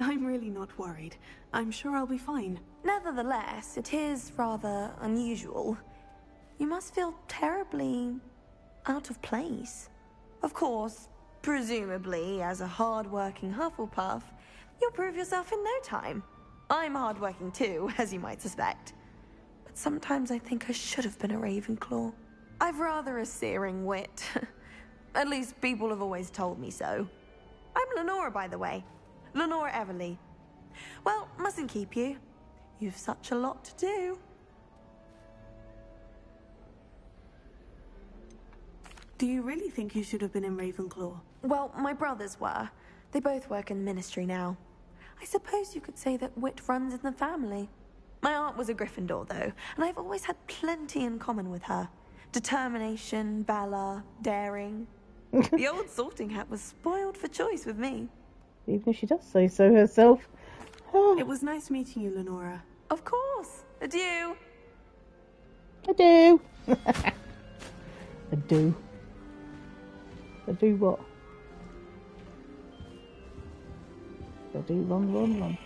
I'm really not worried. I'm sure I'll be fine. Nevertheless, it is rather unusual. You must feel terribly out of place. Of course, presumably, as a hard-working Hufflepuff, you'll prove yourself in no time. I'm hard-working too, as you might suspect. But sometimes I think I should have been a Ravenclaw. I've rather a searing wit. At least people have always told me so. I'm Lenora, by the way. Lenora Everly. Well, mustn't keep you. You've such a lot to do. Do you really think you should have been in Ravenclaw? Well, my brothers were. They both work in the ministry now. I suppose you could say that wit runs in the family. My aunt was a Gryffindor, though, and I've always had plenty in common with her. Determination, valor, daring. The old sorting hat was spoiled for choice with me. Even if she does say so herself. It was nice meeting you, Lenora. Of course. Adieu. I do. I do. I do what? I do run, run, run.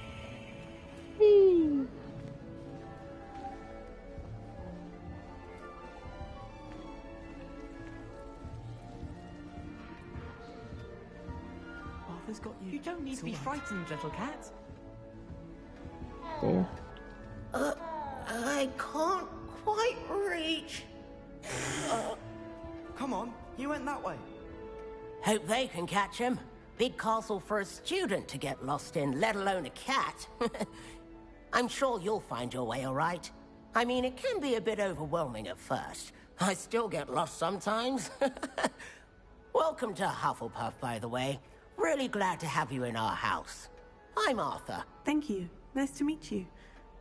Whee! Arthur's got you. You don't need to be frightened, little cat. Dear. I can't quite reach. Come on, you went that way. Hope they can catch him. Big castle for a student to get lost in, let alone a cat. I'm sure you'll find your way all right. I mean, it can be a bit overwhelming at first. I still get lost sometimes. Welcome to Hufflepuff, by the way. Really glad to have you in our house. I'm Arthur. Thank you. Nice to meet you.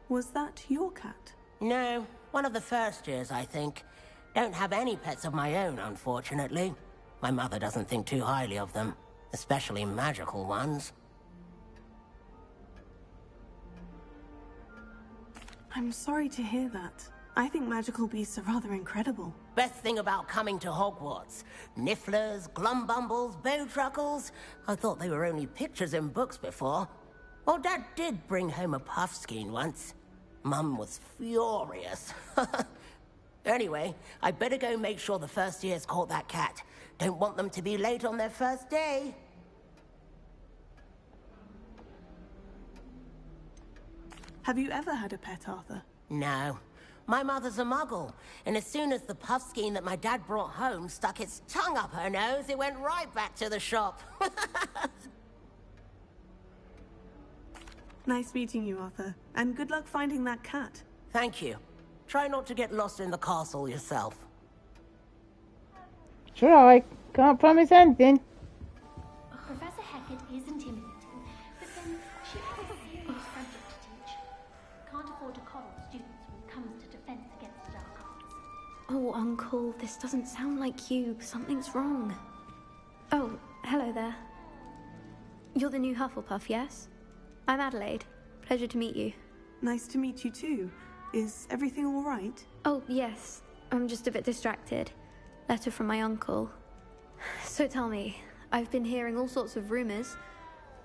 Was that your cat? No, one of the first years, I think. Don't have any pets of my own, unfortunately. My mother doesn't think too highly of them, especially magical ones. I'm sorry to hear that. I think magical beasts are rather incredible. Best thing about coming to Hogwarts. Nifflers, glumbumbles, bowtruckles. I thought they were only pictures in books before. Well, Dad did bring home a puffskein once. Mum was furious. Anyway, I better go make sure the first years caught that cat. Don't want them to be late on their first day. Have you ever had a pet, Arthur? No. My mother's a muggle, and as soon as the puffskein that my dad brought home stuck its tongue up her nose, it went right back to the shop. Nice meeting you, Arthur. And good luck finding that cat. Thank you. Try not to get lost in the castle yourself. Try. Can't promise anything. Professor Hecat is intimidating, but then she has a serious subject to teach. Can't afford to coddle students when it comes to defense against the dark arts. Oh, Uncle, this doesn't sound like you. Something's wrong. Oh, hello there. You're the new Hufflepuff, yes? I'm Adelaide. Pleasure to meet you. Nice to meet you too. Is everything all right? Oh, yes. I'm just a bit distracted. Letter from my uncle. So tell me, I've been hearing all sorts of rumors.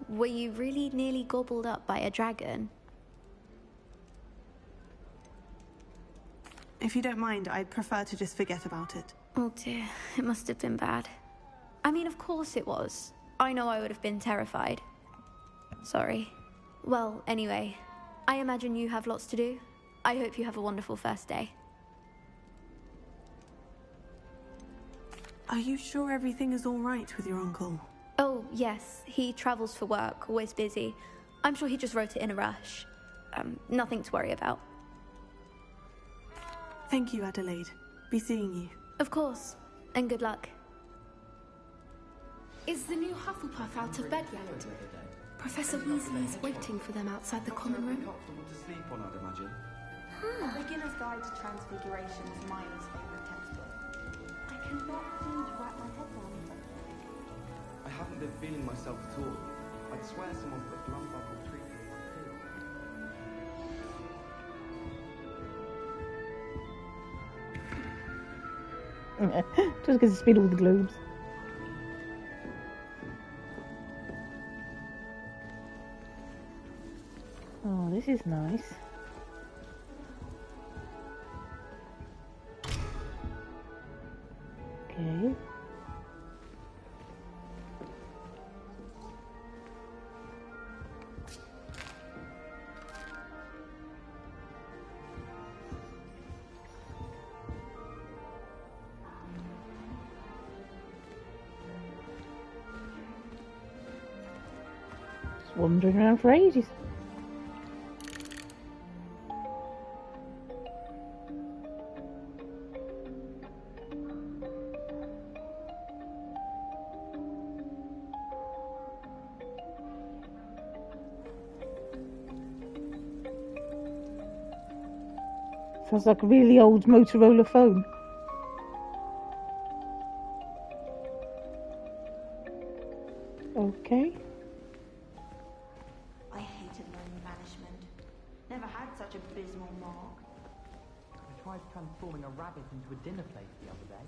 Were you really nearly gobbled up by a dragon? If you don't mind, I'd prefer to just forget about it. Oh dear, it must have been bad. I mean, of course it was. I know I would have been terrified. Sorry. Well, anyway, I imagine you have lots to do. I hope you have a wonderful first day. Are you sure everything is all right with your uncle? Oh, yes. He travels for work, always busy. I'm sure he just wrote it in a rush. Nothing to worry about. Thank you, Adelaide. Be seeing you. Of course. And good luck. Is the new Hufflepuff out of bed yet? Professor Weasley is waiting for them outside the common room. Comfortable to sleep on, I'd imagine. A Beginner's Guide to Transfiguration is Miner's favourite textbook. I cannot seem to wrap my head around it. I haven't been feeling myself at all. I'd swear someone put glumbumble treatment on the pill. Just because it's been all the globes. Oh, this is nice. Okay. Just wandering around for ages. Sounds like a really old Motorola phone. Okay. I hated learning banishment. Never had such abysmal mark. tried transforming a rabbit into a dinner plate the other day.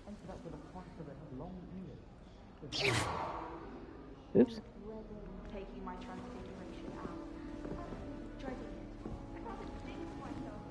Ended up with a platter that had long ears. Oops. Taking my transfiguration out. Dreading it. I haven't jinxed myself.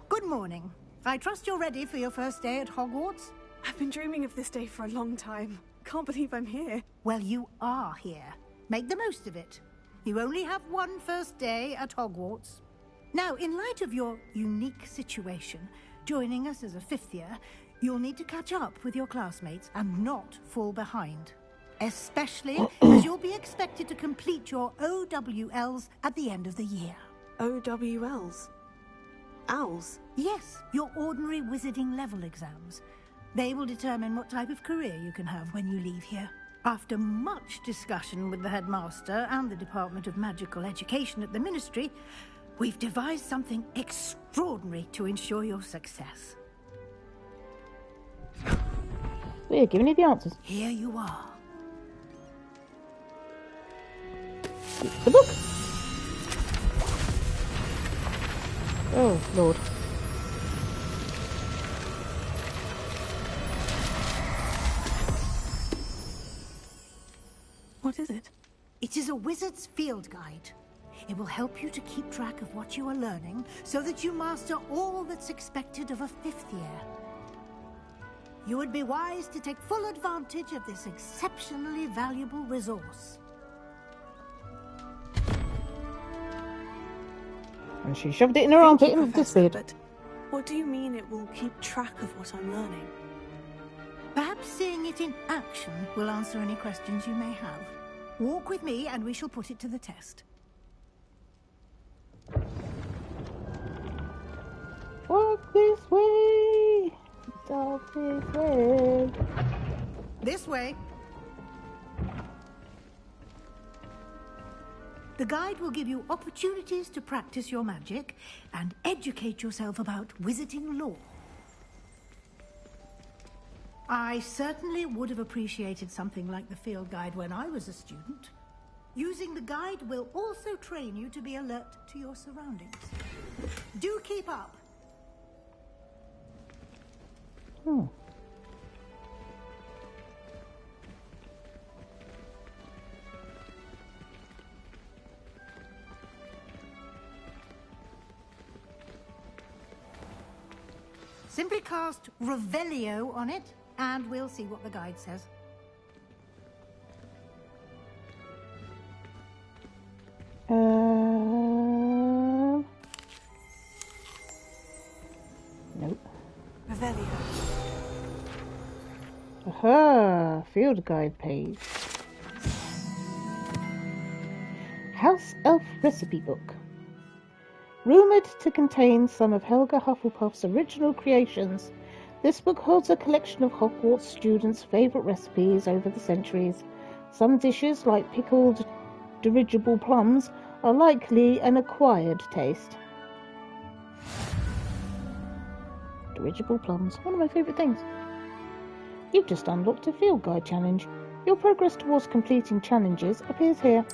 Good morning. I trust you're ready for your first day at Hogwarts? I've been dreaming of this day for a long time. Can't believe I'm here. Well, you are here. Make the most of it. You only have one first day at Hogwarts. Now, in light of your unique situation, joining us as a fifth year, you'll need to catch up with your classmates and not fall behind. Especially as you'll be expected to complete your OWLs at the end of the year. OWLs? Owls? Yes, your ordinary wizarding level exams. They will determine what type of career you can have when you leave here. After much discussion with the headmaster and the Department of Magical Education at the Ministry, we've devised something extraordinary to ensure your success. We're giving you the answers. Here you are. It's the book. Oh, Lord. What is it? It is a wizard's field guide. It will help you to keep track of what you are learning so that you master all that's expected of a fifth year. You would be wise to take full advantage of this exceptionally valuable resource. And she shoved it in her armpit and disappeared. But what do you mean it will keep track of what I'm learning? Perhaps seeing it in action will answer any questions you may have. Walk with me and we shall put it to the test. Walk this way. Walk this way. This way. The guide will give you opportunities to practice your magic and educate yourself about wizarding lore. I certainly would have appreciated something like the field guide when I was a student. Using the guide will also train you to be alert to your surroundings. Do keep up. Oh. Simply cast Revelio on it, and we'll see what the guide says. Nope. Revelio. Aha! Field guide page. House Elf Recipe Book. Rumoured to contain some of Helga Hufflepuff's original creations, this book holds a collection of Hogwarts students' favourite recipes over the centuries. Some dishes, like pickled dirigible plums, are likely an acquired taste. Dirigible plums, one of my favourite things. You've just unlocked a field guide challenge. Your progress towards completing challenges appears here.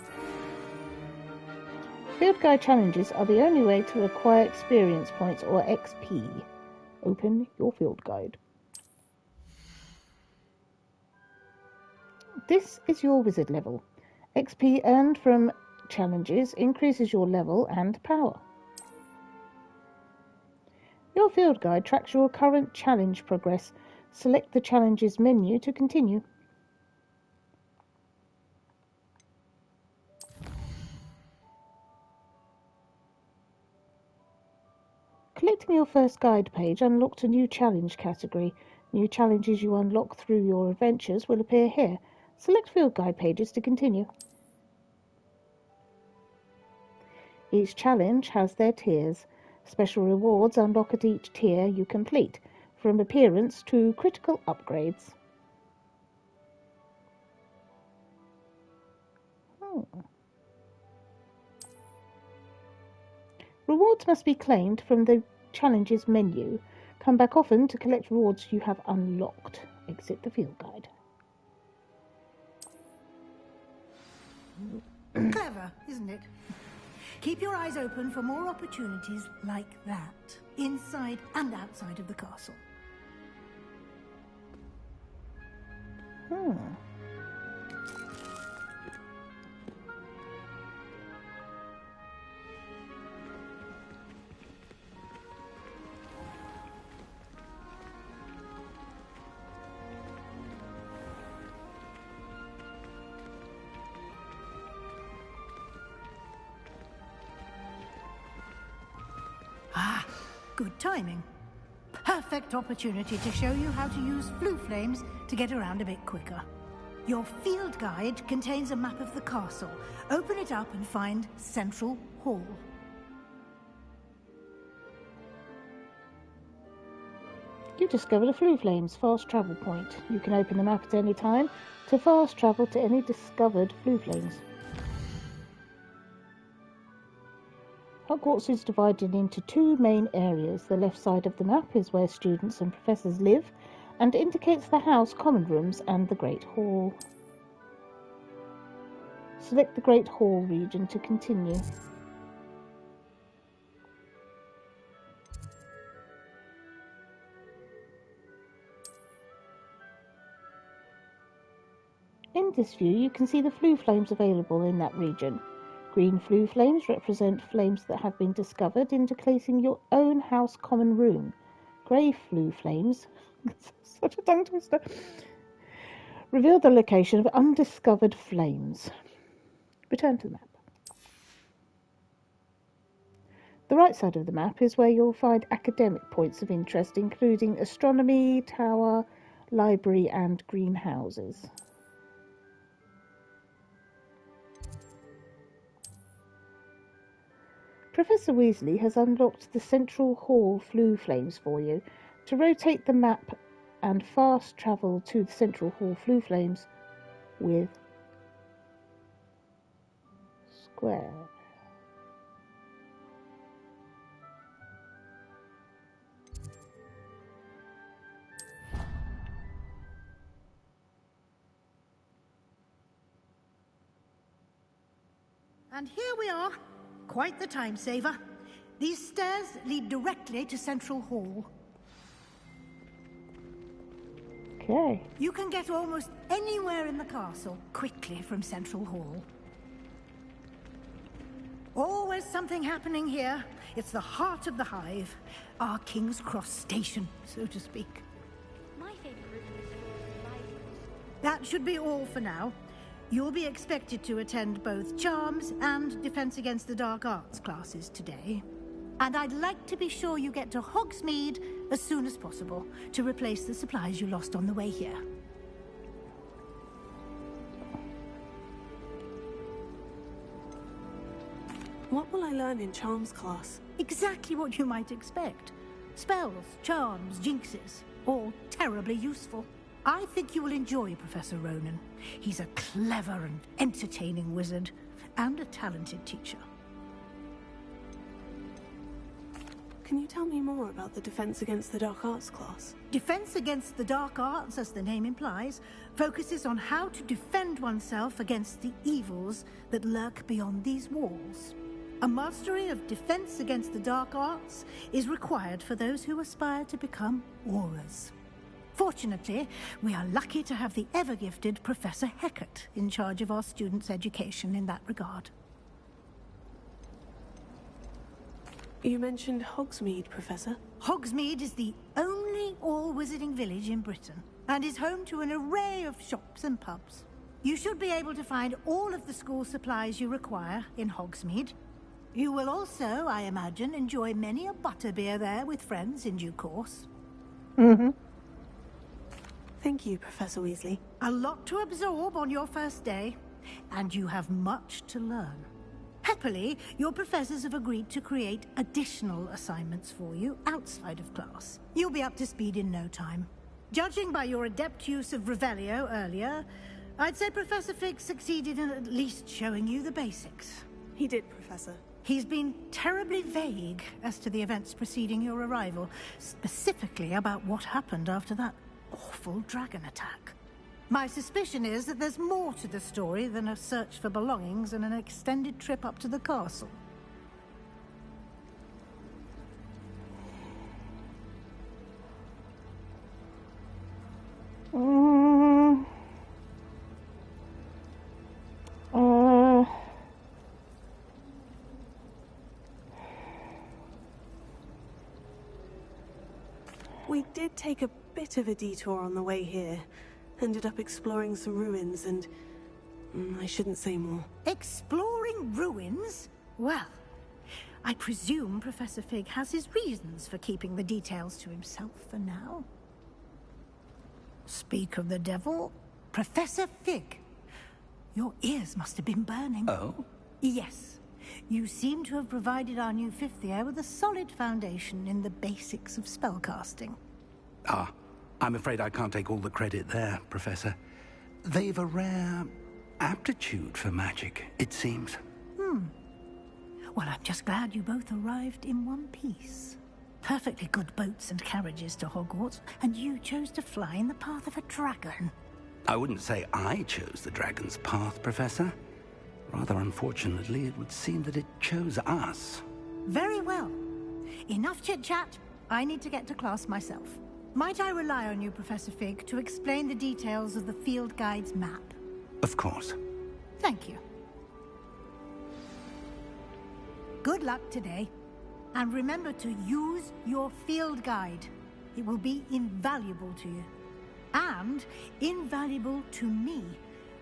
Field guide challenges are the only way to acquire experience points or XP. Open your field guide. This is your wizard level. XP earned from challenges increases your level and power. Your field guide tracks your current challenge progress. Select the challenges menu to continue. Collecting your first guide page unlocked a new challenge category. New challenges you unlock through your adventures will appear here. Select field guide pages to continue. Each challenge has their tiers. Special rewards unlock at each tier you complete, from appearance to critical upgrades. Rewards must be claimed from the challenges menu. Come back often to collect rewards you have unlocked. Exit the field guide. Clever, isn't it? Keep your eyes open for more opportunities like that, inside and outside of the castle. Ah, good timing. Perfect opportunity to show you how to use blue flames to get around a bit quicker. Your field guide contains a map of the castle. Open it up and find Central Hall. You discovered a Flue Flames fast travel point. You can open the map at any time to fast travel to any discovered Flue Flames. Hogwarts is divided into two main areas. The left side of the map is where students and professors live and indicates the house common rooms and the Great Hall. Select the Great Hall region to continue. In this view, you can see the Flue Flames available in that region. Green Flue Flames represent flames that have been discovered indicating your own house common room. Grey Flue Flames, such a tongue twister, reveal the location of undiscovered flames. Return to the map. The right side of the map is where you'll find academic points of interest, including astronomy, tower, library, and greenhouses. Professor Weasley has unlocked the Central Hall Flue Flames for you. To rotate the map and fast travel to the Central Hall Flue Flames with square. And here we are. Quite the time saver. These stairs lead directly to Central Hall. Okay. You can get almost anywhere in the castle quickly from Central Hall. Always something happening here. It's the heart of the hive. Our King's Cross station, so to speak. My favorite room is the library. That should be all for now. You'll be expected to attend both Charms and Defense Against the Dark Arts classes today. And I'd like to be sure you get to Hogsmeade as soon as possible to replace the supplies you lost on the way here. What will I learn in Charms class? Exactly what you might expect. Spells, charms, jinxes, all terribly useful. I think you will enjoy Professor Ronan. He's a clever and entertaining wizard, and a talented teacher. Can you tell me more about the Defense Against the Dark Arts class? Defense Against the Dark Arts, as the name implies, focuses on how to defend oneself against the evils that lurk beyond these walls. A mastery of Defense Against the Dark Arts is required for those who aspire to become Aurors. Fortunately, we are lucky to have the ever-gifted Professor Hecat in charge of our students' education in that regard. You mentioned Hogsmeade, Professor. Hogsmeade is the only all-wizarding village in Britain, and is home to an array of shops and pubs. You should be able to find all of the school supplies you require in Hogsmeade. You will also, I imagine, enjoy many a butterbeer there with friends in due course. Mm-hmm. Thank you, Professor Weasley. A lot to absorb on your first day, and you have much to learn. Happily, your professors have agreed to create additional assignments for you outside of class. You'll be up to speed in no time. Judging by your adept use of Revelio earlier, I'd say Professor Fig succeeded in at least showing you the basics. He did, Professor. He's been terribly vague as to the events preceding your arrival, specifically about what happened after that awful dragon attack. My suspicion is that there's more to the story than a search for belongings and an extended trip up to the castle. We did take a bit of a detour on the way here. Ended up exploring some ruins and... I shouldn't say more. Exploring ruins? Well, I presume Professor Fig has his reasons for keeping the details to himself for now. Speak of the devil, Professor Fig. Your ears must have been burning. Oh? Yes. You seem to have provided our new fifth year with a solid foundation in the basics of spellcasting. Ah, I'm afraid I can't take all the credit there, Professor. They've a rare aptitude for magic, it seems. Well, I'm just glad you both arrived in one piece. Perfectly good boats and carriages to Hogwarts, and you chose to fly in the path of a dragon. I wouldn't say I chose the dragon's path, Professor. Rather unfortunately, it would seem that it chose us. Very well. Enough chit-chat. I need to get to class myself. Might I rely on you, Professor Fig, to explain the details of the field guide's map? Of course. Thank you. Good luck today. And remember to use your field guide. It will be invaluable to you. And invaluable to me,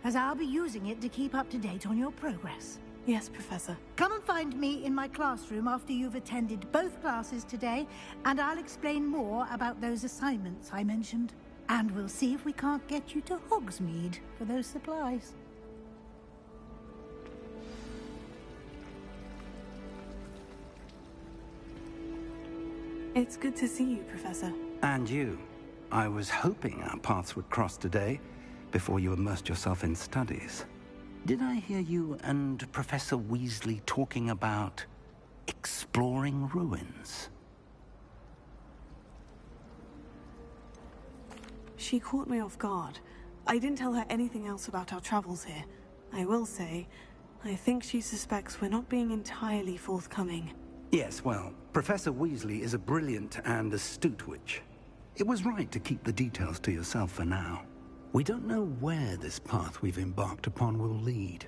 as I'll be using it to keep up to date on your progress. Yes, Professor. Come and find me in my classroom after you've attended both classes today, and I'll explain more about those assignments I mentioned. And we'll see if we can't get you to Hogsmeade for those supplies. It's good to see you, Professor. And you. I was hoping our paths would cross today, before you immersed yourself in studies. Did I hear you and Professor Weasley talking about exploring ruins? She caught me off guard. I didn't tell her anything else about our travels here. I will say, I think she suspects we're not being entirely forthcoming. Yes, well, Professor Weasley is a brilliant and astute witch. It was right to keep the details to yourself for now. We don't know where this path we've embarked upon will lead.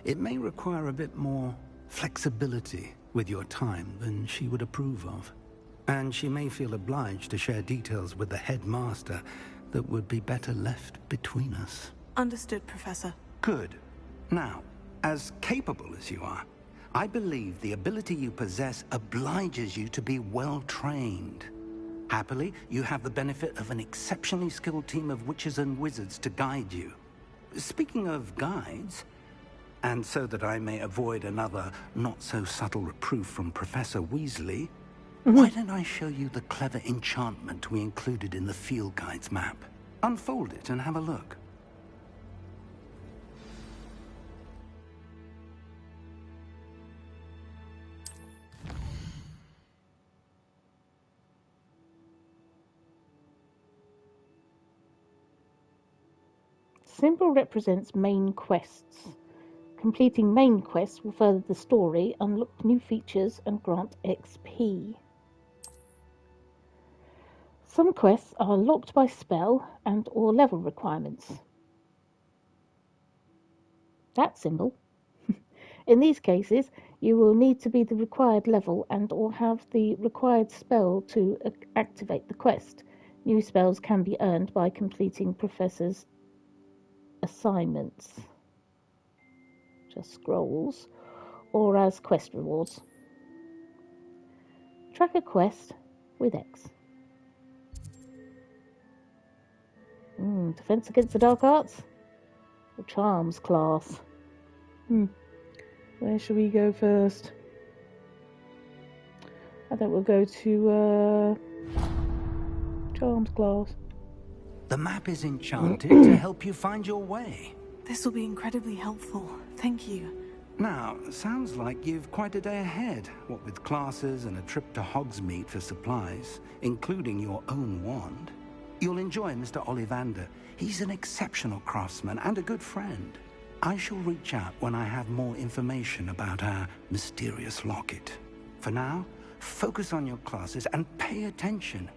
It may require a bit more flexibility with your time than she would approve of. And she may feel obliged to share details with the headmaster that would be better left between us. Understood, Professor. Good. Now, as capable as you are, I believe the ability you possess obliges you to be well trained. Happily, you have the benefit of an exceptionally skilled team of witches and wizards to guide you. Speaking of guides, and so that I may avoid another not-so-subtle reproof from Professor Weasley, why don't I show you the clever enchantment we included in the field guide's map? Unfold it and have a look. Symbol represents main quests. Completing main quests will further the story, unlock new features, and grant XP. Some quests are locked by spell and or level requirements. That symbol. In these cases, you will need to be the required level and or have the required spell to activate the quest. New spells can be earned by completing Professor's assignments, just scrolls, or as quest rewards. Track a quest with X. Defense against the dark arts or charms class. Where should we go first? I think we'll go to charms class. The map is enchanted to help you find your way. This will be incredibly helpful. Thank you. Now, sounds like you've quite a day ahead, what with classes and a trip to Hogsmeade for supplies, including your own wand. You'll enjoy Mr. Ollivander. He's an exceptional craftsman and a good friend. I shall reach out when I have more information about our mysterious locket. For now, focus on your classes and pay attention.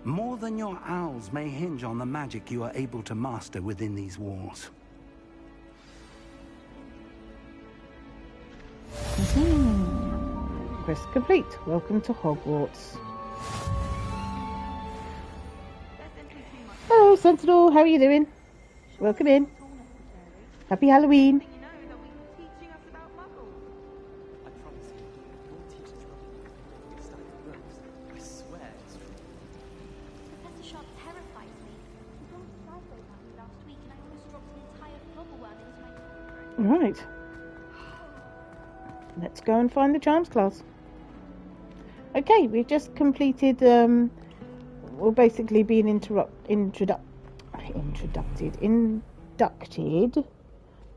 More than your owls may hinge on the magic you are able to master within these walls. Quest complete. Welcome to Hogwarts. Hello, Sentinel. How are you doing? Welcome in. Happy Halloween. Professor Sharp terrifies me. He brought a library at me last week and I almost dropped an entire flogger worm into my Right. Let's go and find the charms class. Okay, we've just completed, we're basically being inducted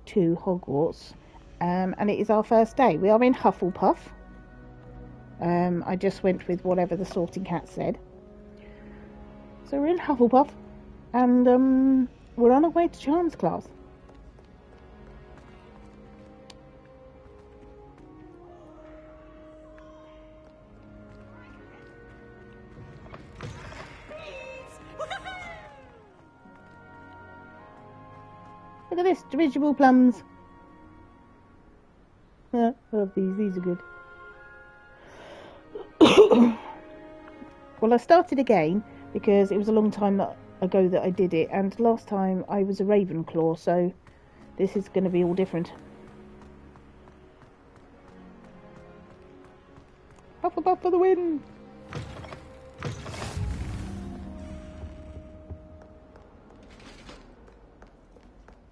to Hogwarts, and it is our first day. We are in Hufflepuff. I just went with whatever the sorting hat said. So we're in Hufflepuff, and we're on our way to charms class. Look at this, dirigible plums. I love these. These are good. Well, I started again because it was a long time ago that I did it, and last time I was a Ravenclaw, so this is going to be all different. Hufflepuff for the win!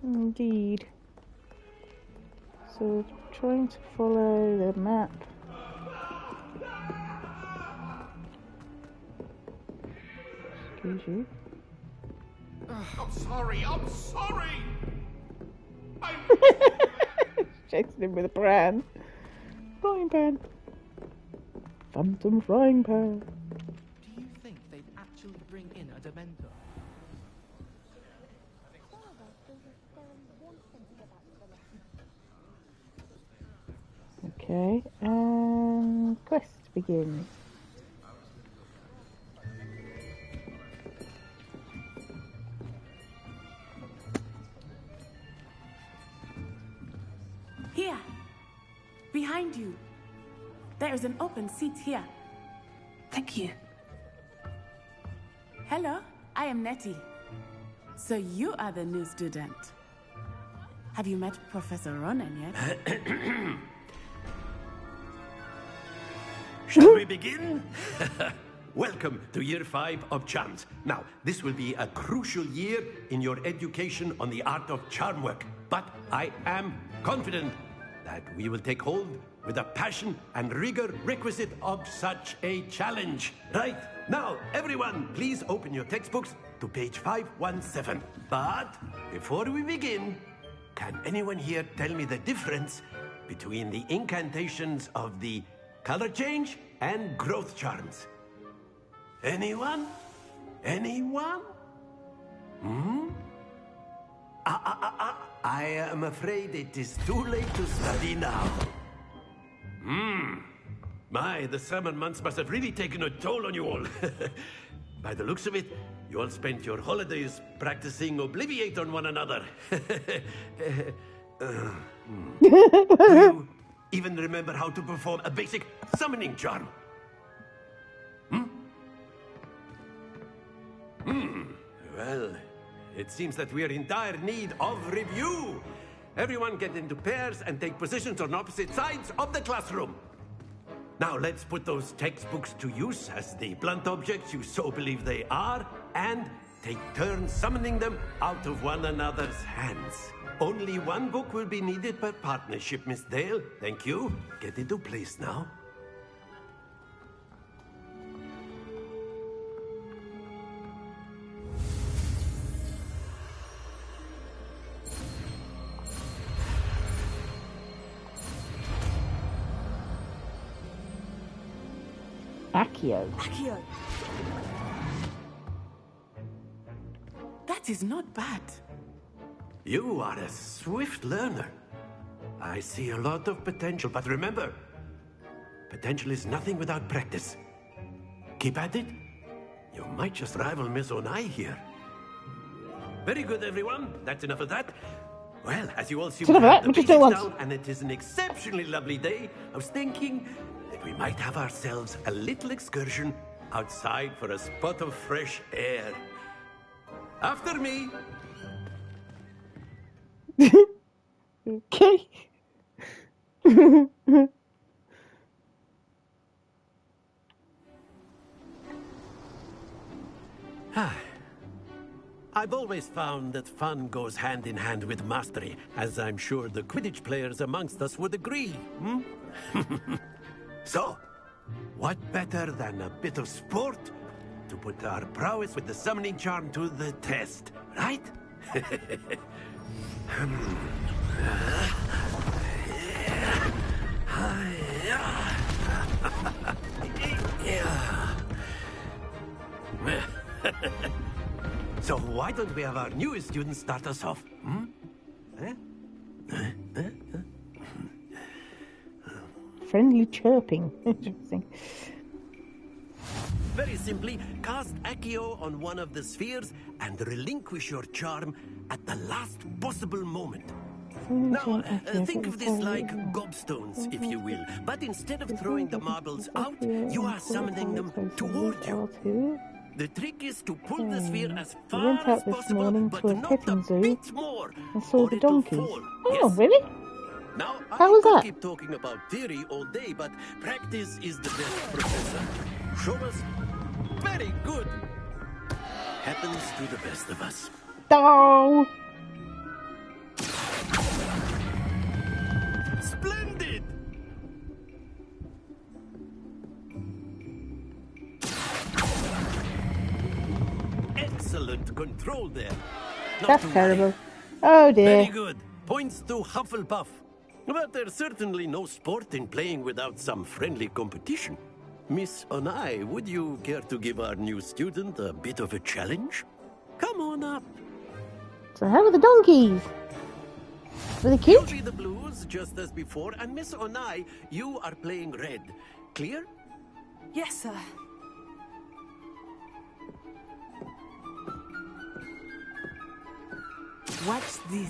Indeed. So, trying to follow the map. Excuse you. I'm sorry. Chasing him with a frying pan. Phantom frying pan. Do you think they'd actually bring in a Dementor? Okay, and quest begins. Here, behind you. There is an open seat here. Thank you. Hello, I am Nettie. So you are the new student. Have you met Professor Ronan yet? Shall we begin? Welcome to Year 5 of Charms. Now, this will be a crucial year in your education on the art of charm work. But I am confident that we will take hold with the passion and rigor requisite of such a challenge. Right, now, everyone, please open your textbooks to page 517. But before we begin, can anyone here tell me the difference between the incantations of the color change and growth charms? Anyone? Anyone? I am afraid it is too late to study now. My, the summer months must have really taken a toll on you all. By the looks of it, you all spent your holidays practicing Obliviate on one another. Do you even remember how to perform a basic summoning charm? Well, it seems that we are in dire need of review. Everyone get into pairs and take positions on opposite sides of the classroom. Now let's put those textbooks to use as the blunt objects you so believe they are, and take turns summoning them out of one another's hands. Only one book will be needed per partnership, Miss Dale. Thank you. Get into place now. Accio. That is not bad. You are a swift learner. I see a lot of potential, but remember, potential is nothing without practice. Keep at it. You might just rival Miss Onai here. Very good, everyone. That's enough of that. Well, as you all see, we have the basics down, and it is an exceptionally lovely day. I was thinking that we might have ourselves a little excursion outside for a spot of fresh air. After me. Okay. I've always found that fun goes hand in hand with mastery, as I'm sure the Quidditch players amongst us would agree. Hmm? So, what better than a bit of sport to put our prowess with the summoning charm to the test, right? So why don't we have our newest student start us off? Hmm? Friendly chirping. Interesting. Very simply, cast Accio on one of the spheres and relinquish your charm at the last possible moment. Now, think of this like gobstones, if you will. But instead of throwing the marbles out, you are summoning them toward you. The trick is to pull the sphere as far as possible, but not a bit more, and saw the donkeys. Oh, yes. Really? Now, How I was could that? keep talking about theory all day, but practice is the best professor. Show us. Very good. Happens to the best of us. Oh! Splendid! Excellent control there. Not That's to terrible. worry. Oh dear. Very good. Points to Hufflepuff. But there's certainly no sport in playing without some friendly competition. Miss Onai, would you care to give our new student a bit of a challenge? Come on up. So how are the donkeys? Were they cute? You'll be the blues, just as before, and Miss Onai, you are playing red. Clear? Yes, sir. Watch this.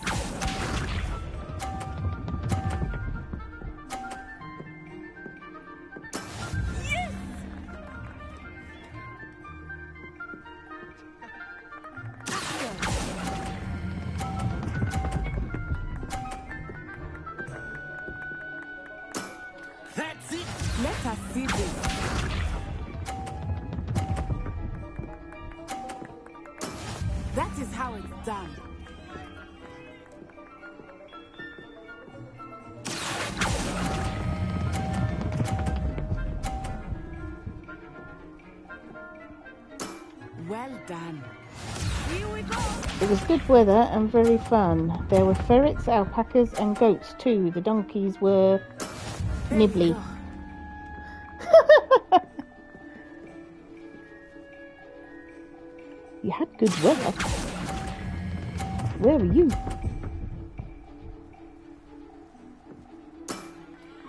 That's it. Let us see this. That is how it's done. Well done. Here we go. It was good weather and very fun. There were ferrets, alpacas and goats too. The donkeys were nibbly. You had good weather. Where were you?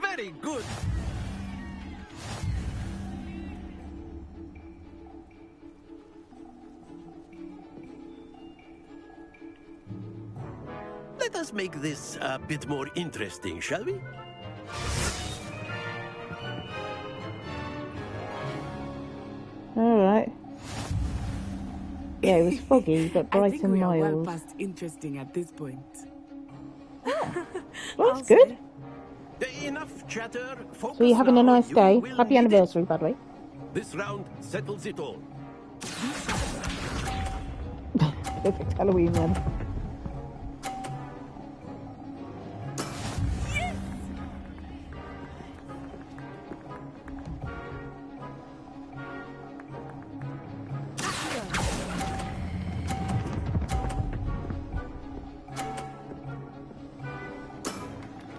Very good. Let us make this a bit more interesting, shall we? All right. Yeah, it was foggy, but I bright think and we are well mild. past interesting at this point. Well, that's good. Enough chatter. Focus So you're having a now. nice You day. will Happy need it. anniversary, by the way. This round settles it all. Perfect Halloween then.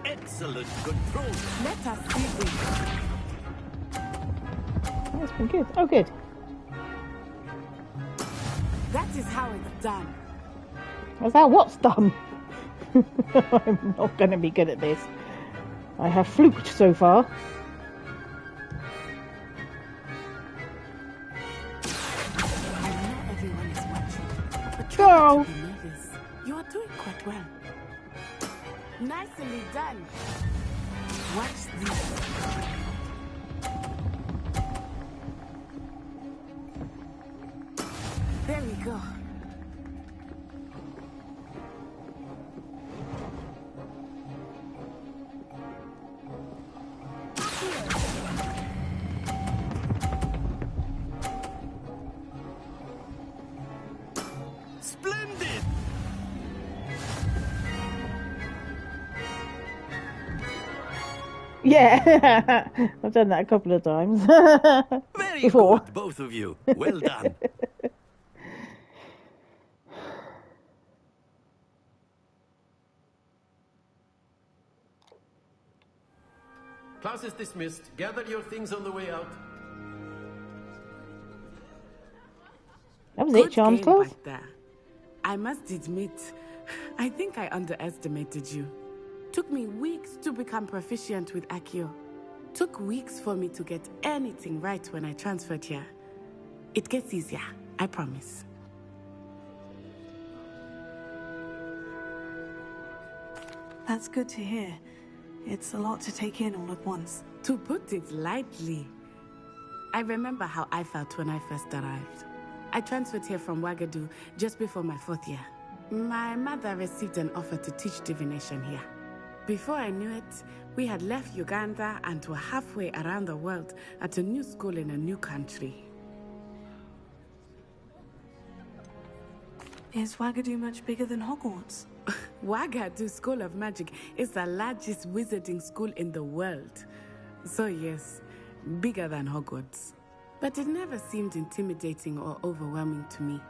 Excellent control. Let us see this. Oh, that's been good. Oh, good. That is how it's done. Is that what's done? I'm not going to be good at this. I have fluked so far. I know everyone is watching, but try Go! not to be nervous. You are doing quite well. Nicely done. Watch this. There we go. Splendid! Yeah, I've done that a couple of times. Very Before. good, both of you. Well done. Class is dismissed. Gather your things on the way out. That was Good it, Charms game Class. back there. I must admit, I think I underestimated you. Took me weeks to become proficient with Accio. Took weeks for me to get anything right when I transferred here. It gets easier, I promise. That's good to hear. It's a lot to take in all at once. To put it lightly, I remember how I felt when I first arrived. I transferred here from Ouagadougou just before my 4th year. My mother received an offer to teach divination here. Before I knew it, we had left Uganda and were halfway around the world at a new school in a new country. Is Ouagadougou much bigger than Hogwarts? Ouagadougou School of Magic is the largest wizarding school in the world. So yes, bigger than Hogwarts. But it never seemed intimidating or overwhelming to me.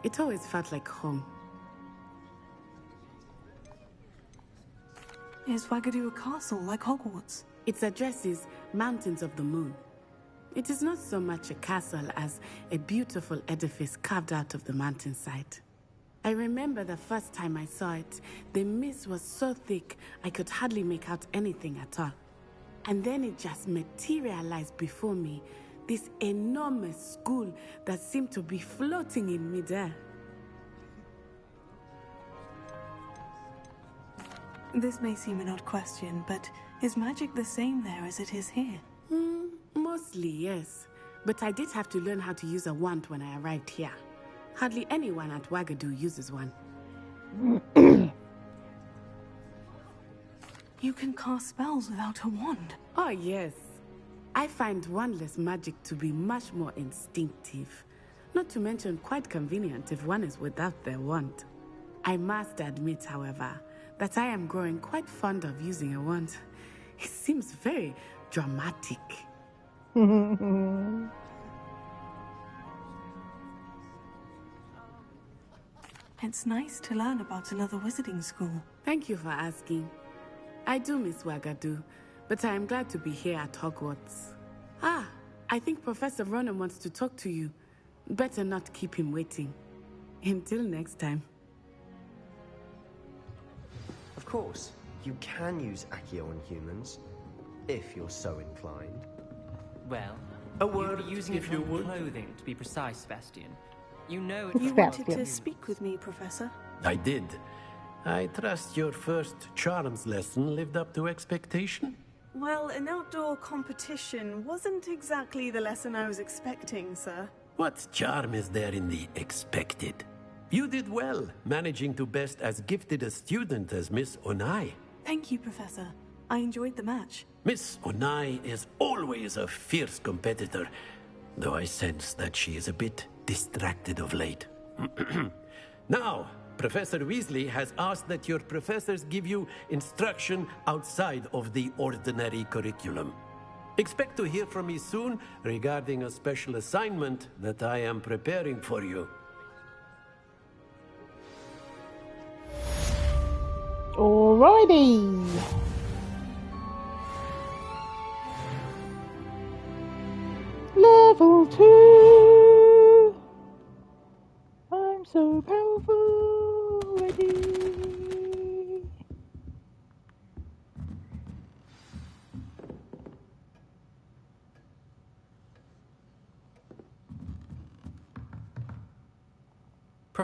It always felt like home. Is Ouagadougou a castle like Hogwarts? Its address is Mountains of the Moon. It is not so much a castle as a beautiful edifice carved out of the mountainside. I remember the first time I saw it, the mist was so thick I could hardly make out anything at all. And then it just materialized before me, this enormous school that seemed to be floating in midair. This may seem an odd question, but is magic the same there as it is here? Mostly, yes. But I did have to learn how to use a wand when I arrived here. Hardly anyone at Ouagadougou uses one. You can cast spells without a wand. Oh, yes. I find wandless magic to be much more instinctive. Not to mention quite convenient if one is without their wand. I must admit, however, that I am growing quite fond of using a wand. It seems very dramatic. It's nice to learn about another wizarding school. Thank you for asking. I do miss Ouagadougou, but I am glad to be here at Hogwarts. Ah, I think Professor Ronan wants to talk to you. Better not keep him waiting. Until next time. Of course, you can use Accio on humans, if you're so inclined. Well, A word, you'd be using if it you on would. clothing, to be precise, Sebastian. You know it. You wanted to speak with me, Professor? I did. I trust your first charms lesson lived up to expectation. Well, an outdoor competition wasn't exactly the lesson I was expecting, sir. What charm is there in the expected? You did well, managing to best as gifted a student as Miss Onai. Thank you, Professor. I enjoyed the match. Miss Onai is always a fierce competitor, though I sense that she is a bit distracted of late. Now, Professor Weasley has asked that your professors give you instruction outside of the ordinary curriculum. Expect to hear from me soon regarding a special assignment that I am preparing for you. Alrighty. Level 2. I'm so powerful.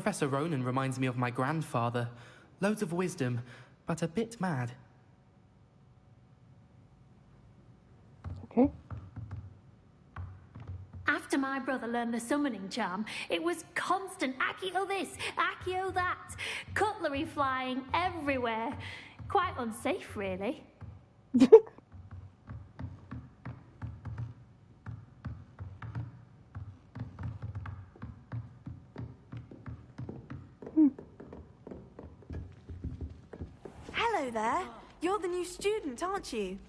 Professor Ronan reminds me of my grandfather. Loads of wisdom, but a bit mad. Okay. After my brother learned the summoning charm, it was constant Accio this, Accio that. Cutlery flying everywhere. Quite unsafe, really. Hello there. You're the new student, aren't you?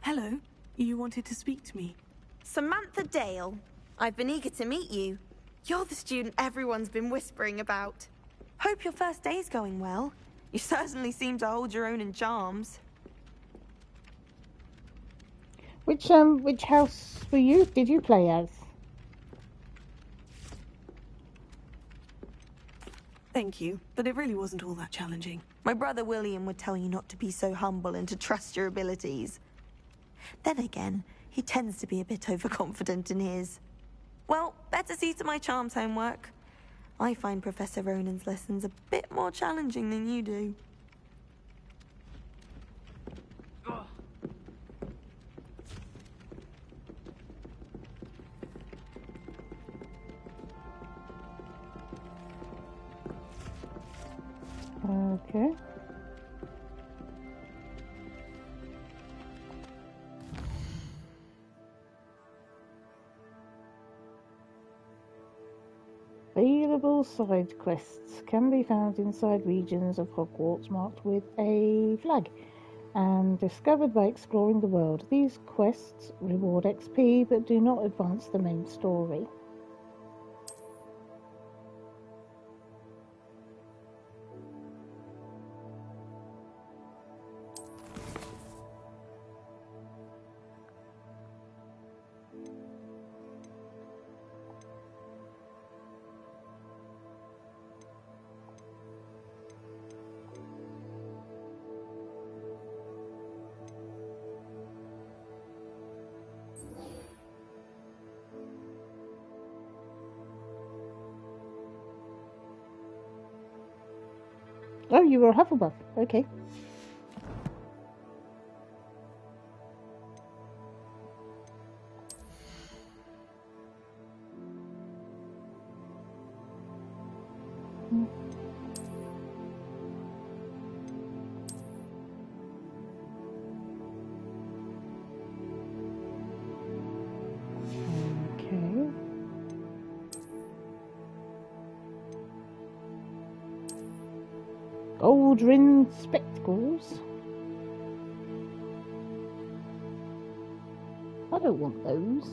Hello. You wanted to speak to me? Samantha Dale. I've been eager to meet you. You're the student everyone's been whispering about. Hope your first day's going well. You certainly seem to hold your own in charms. Which house did you play as? Thank you, but it really wasn't all that challenging. My brother William would tell you not to be so humble and to trust your abilities. Then again, he tends to be a bit overconfident in his. Well, better see to my charms homework. I find Professor Ronan's lessons a bit more challenging than you do. Okay. Available side quests can be found inside regions of Hogwarts marked with a flag and discovered by exploring the world. These quests reward XP but do not advance the main story. Oh, you were a Hufflepuff. Okay. Okay. Gold rimmed spectacles. I don't want those.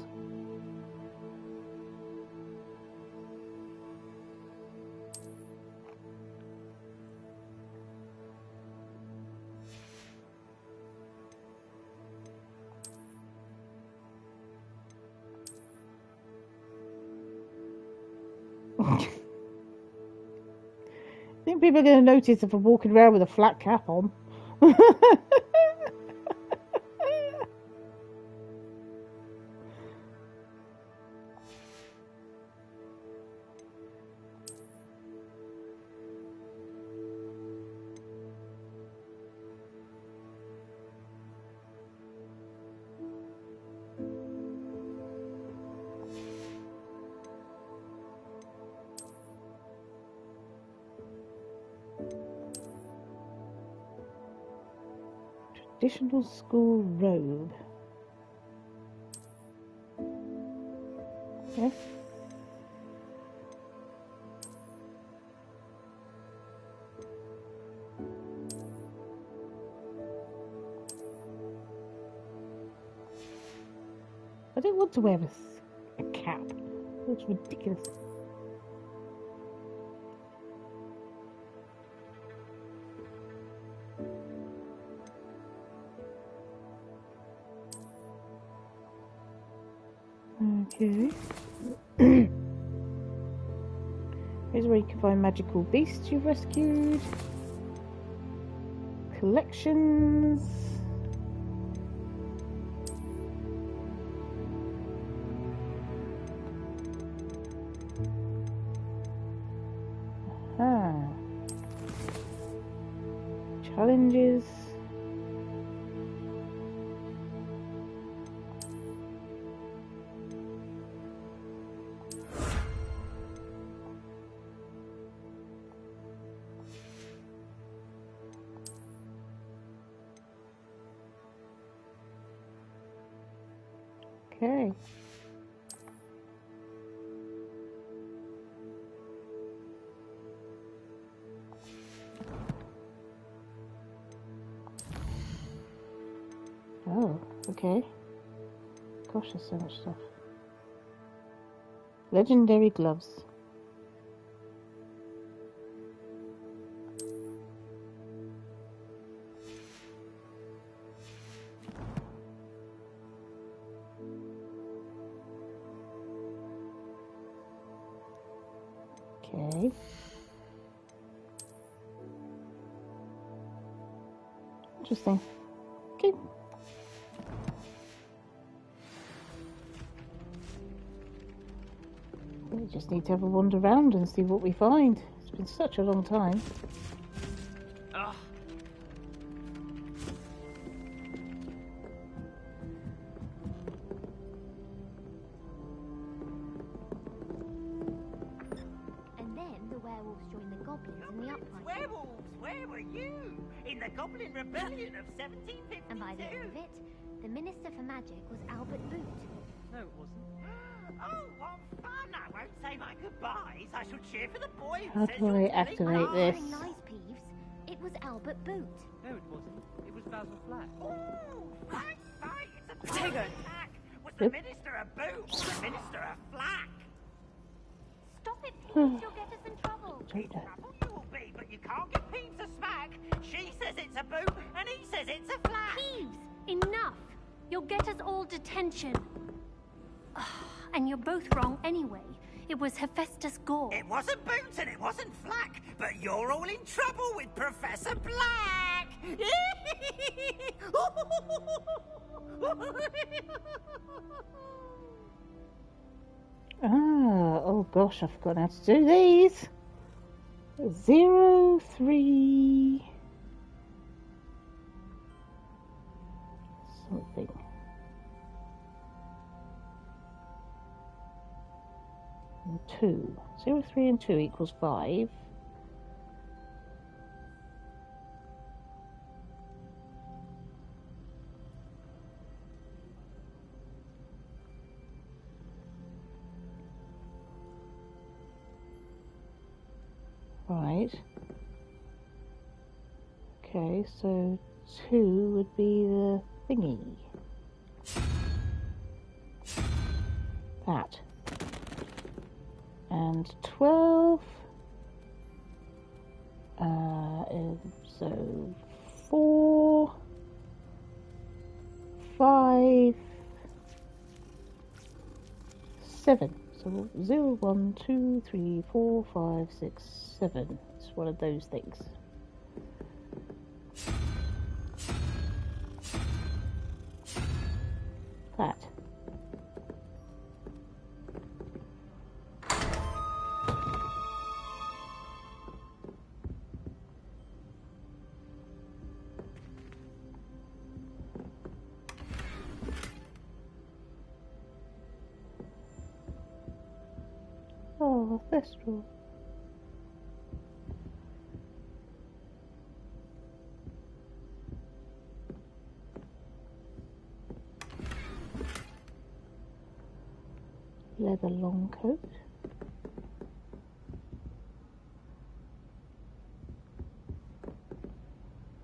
I think people are going to notice if I'm walking around with a flat cap on. Traditional school robe. Okay. I don't want to wear a cap. It looks ridiculous. Okay. Here's where you can find magical beasts you've rescued. Collections. Challenges. Okay. Oh, okay. Gosh, there's so much stuff. Legendary gloves. Okay. Interesting. Okay. We just need to have a wander around and see what we find. It's been such a long time. Ugh. And then the werewolves joined the goblins in the uprising. Werewolves, where were you? In the Goblin Rebellion of 1752. And by the end of it, the Minister for Magic was Albert Boot. No, it wasn't. Oh, what fun! I won't say my goodbyes. I shall cheer for the boy who How says do I you're activate killing this? Very nice, Peeves. It was Albert Boot. No, it wasn't. It was Basil Flack. Right, it's a Potato. attack. Was the Minister a boot or the Minister a flack? Stop it, Peeves. You'll get us in trouble. Trouble you will be, but you can't give Peeves a smack. She says it's a boot, and he says it's a flack. Peeves, enough. You'll get us all detention. And you're both wrong anyway. It was Hephaestus Gore. It wasn't boot and it wasn't flack, but you're all in trouble with Professor Black. Oh gosh, I've forgotten how to do these. 0, 3... something. And 2. 0, 3 and 2 equals 5. Right. Okay, so 2 would be the thingy. That. And 12 so 4, 5, 7. So 0, 1, 2, 3, 4, 5, 6, 7. It's one of those things. That. Oh, Thestral. Leather long coat.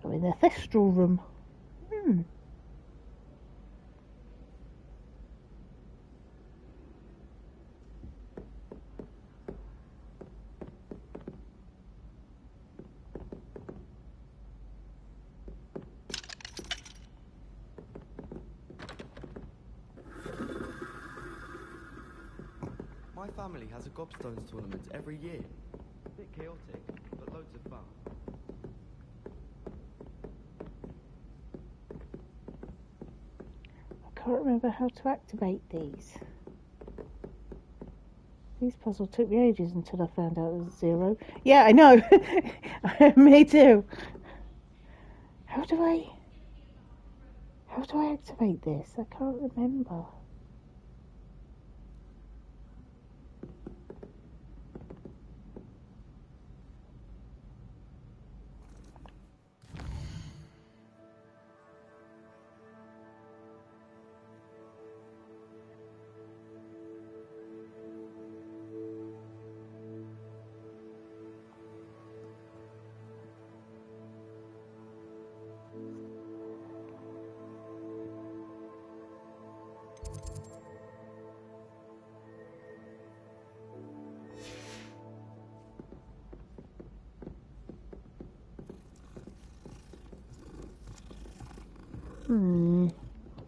Oh, in the Thestral room. My family has a gobstones tournament every year. A bit chaotic, but loads of fun. I can't remember how to activate these. These puzzles took me ages until I found out it was 0. Yeah, I know. Me too. How do I activate this? I can't remember.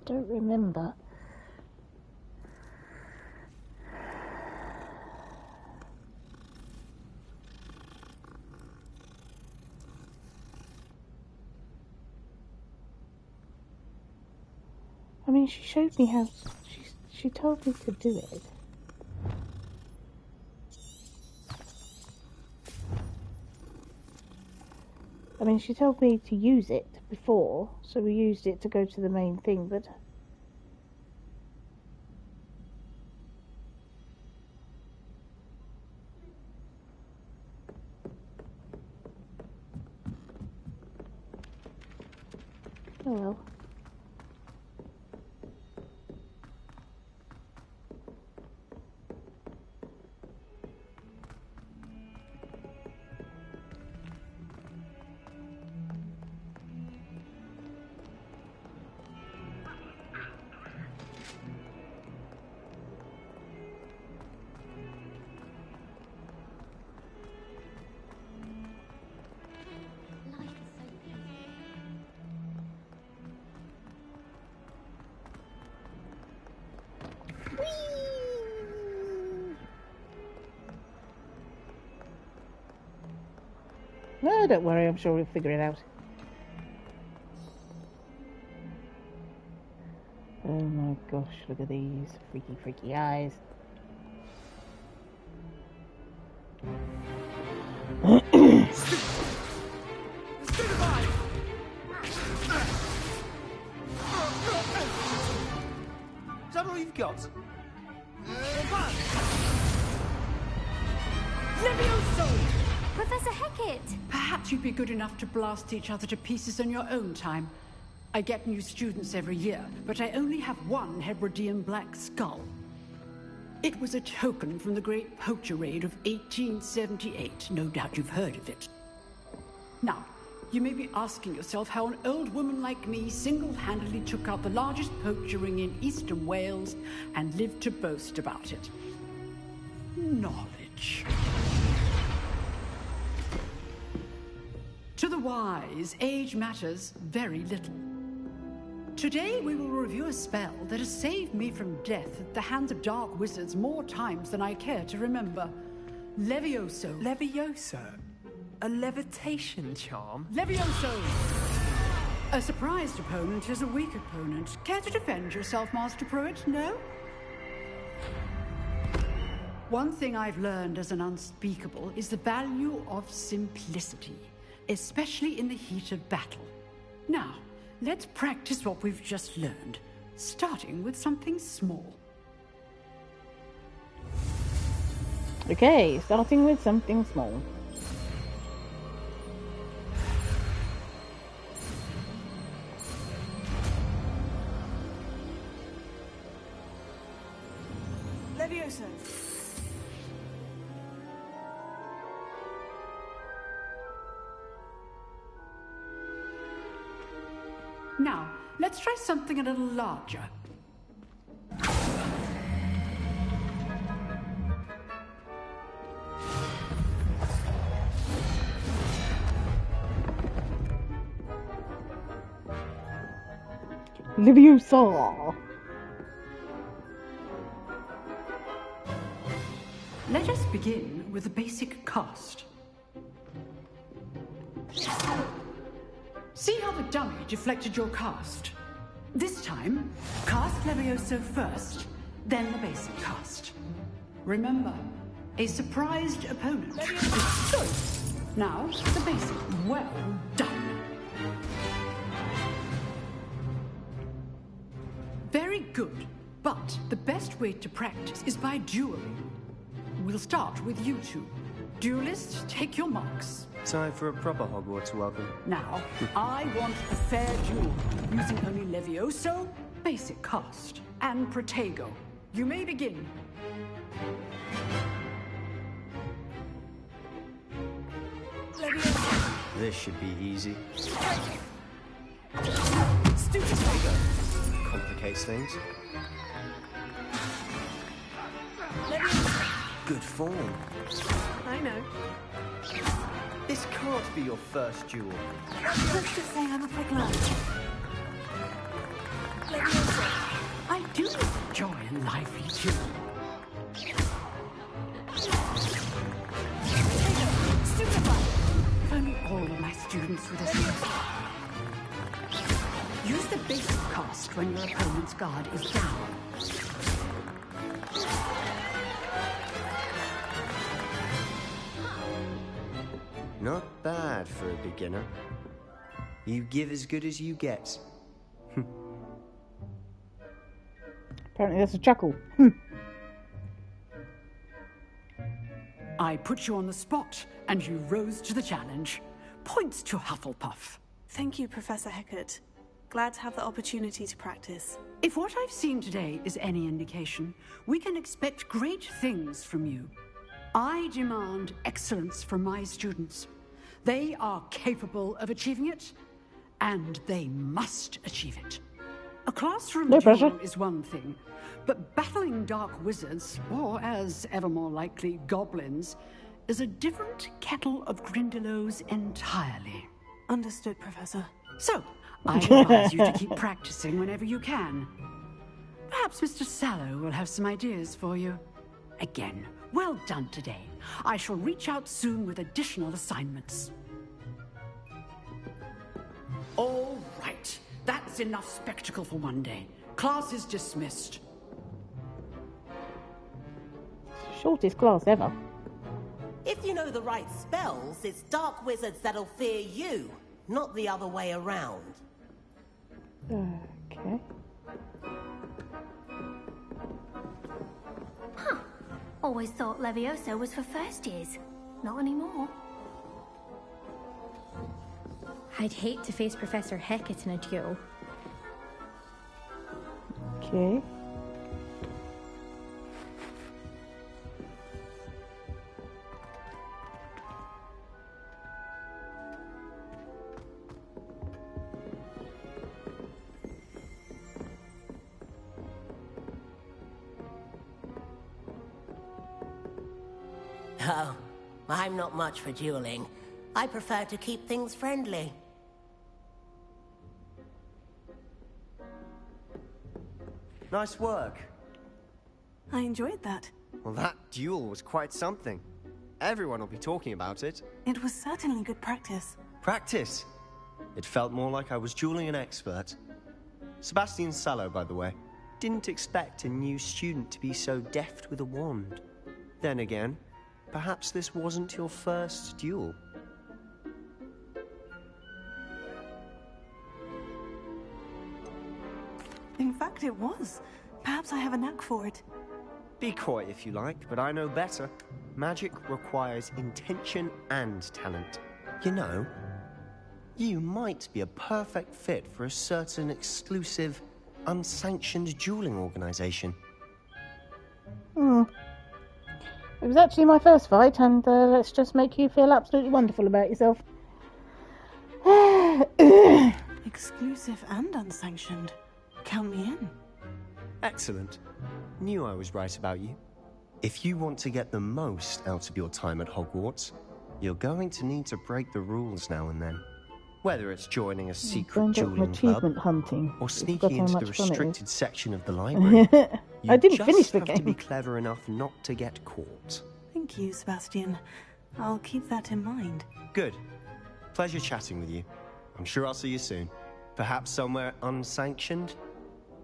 Don't remember. I mean, she showed me how. She told me to do it. I mean, she told me to use it before, so we used it to go to the main thing, but... Oh well. No, don't worry, I'm sure we'll figure it out. Oh my gosh, look at these freaky, freaky eyes. Is that all you've got? Levioso! Professor Hackett! Perhaps you'd be good enough to blast each other to pieces in your own time. I get new students every year, but I only have one Hebridean black skull. It was a token from the Great Poacher Raid of 1878. No doubt you've heard of it. Now, you may be asking yourself how an old woman like me single-handedly took out the largest poacher ring in eastern Wales and lived to boast about it. Knowledge. To the wise, age matters very little. Today we will review a spell that has saved me from death at the hands of dark wizards more times than I care to remember. Levioso. Levioso? A levitation charm? Levioso! A surprised opponent is a weak opponent. Care to defend yourself, Master Pruitt? No? One thing I've learned as an unspeakable is the value of simplicity, especially in the heat of battle. Now, let's practice what we've just learned, starting with something small. Okay, starting with something small. Levioso. Now, let's try something a little larger. Leviosa! Let us begin with the basic cast. See how the dummy deflected your cast? This time, cast Levioso first, then the basic cast. Remember, a surprised opponent is good. Now, the basic. Well done. good. But the best way to practice is by dueling. We'll start with you two. Duelists, take your marks. Time for a proper Hogwarts welcome. Now, I want a fair duel, using only Levioso, basic cast, and Protego. You may begin. This should be easy. Stupid. Complicates things. Good form. I know. This can't be your first duel. Let's just say I'm a quick learner. I do enjoy a lively duel. If only all of my students were this easy. Use the basic cast when your opponent's guard is down. Not bad for a beginner. You give as good as you get. Apparently that's a chuckle. I put you on the spot, and you rose to the challenge. Points to Hufflepuff. Thank you, Professor Hecat. Glad to have the opportunity to practice. If what I've seen today is any indication, we can expect great things from you. I demand excellence from my students. They are capable of achieving it, and they must achieve it. A classroom duel is one thing, but battling dark wizards, or as ever more likely, goblins, is a different kettle of Grindylows entirely. Understood, Professor. So, I advise you to keep practicing whenever you can. Perhaps Mr. Sallow will have some ideas for you. Again, well done today. I shall reach out soon with additional assignments. All right. That's enough spectacle for one day. Class is dismissed. Shortest class ever. If you know the right spells, it's dark wizards that'll fear you, not the other way around. Okay. Huh. Always thought Levioso was for first years. Not anymore. I'd hate to face Professor Hecat in a duel. Okay. Oh, I'm not much for dueling. I prefer to keep things friendly. Nice work. I enjoyed that. Well, that duel was quite something. Everyone will be talking about it. It was certainly good practice. Practice? It felt more like I was dueling an expert. Sebastian Sallow, by the way. Didn't expect a new student to be so deft with a wand. Then again, perhaps this wasn't your first duel. In fact, it was. Perhaps I have a knack for it. Be coy if you like, but I know better. Magic requires intention and talent. You know, you might be a perfect fit for a certain exclusive, unsanctioned dueling organization. It was actually my first fight, and let's just make you feel absolutely wonderful about yourself. Exclusive and unsanctioned. Count me in. Excellent. Knew I was right about you. If you want to get the most out of your time at Hogwarts, you're going to need to break the rules now and then. Whether it's joining a secret dueling club hunting. or sneaking into the restricted section of the library. I didn't finish the You just have to be clever enough not to get caught. Thank you, Sebastian. I'll keep that in mind. Good. Pleasure chatting with you. I'm sure I'll see you soon. Perhaps somewhere unsanctioned?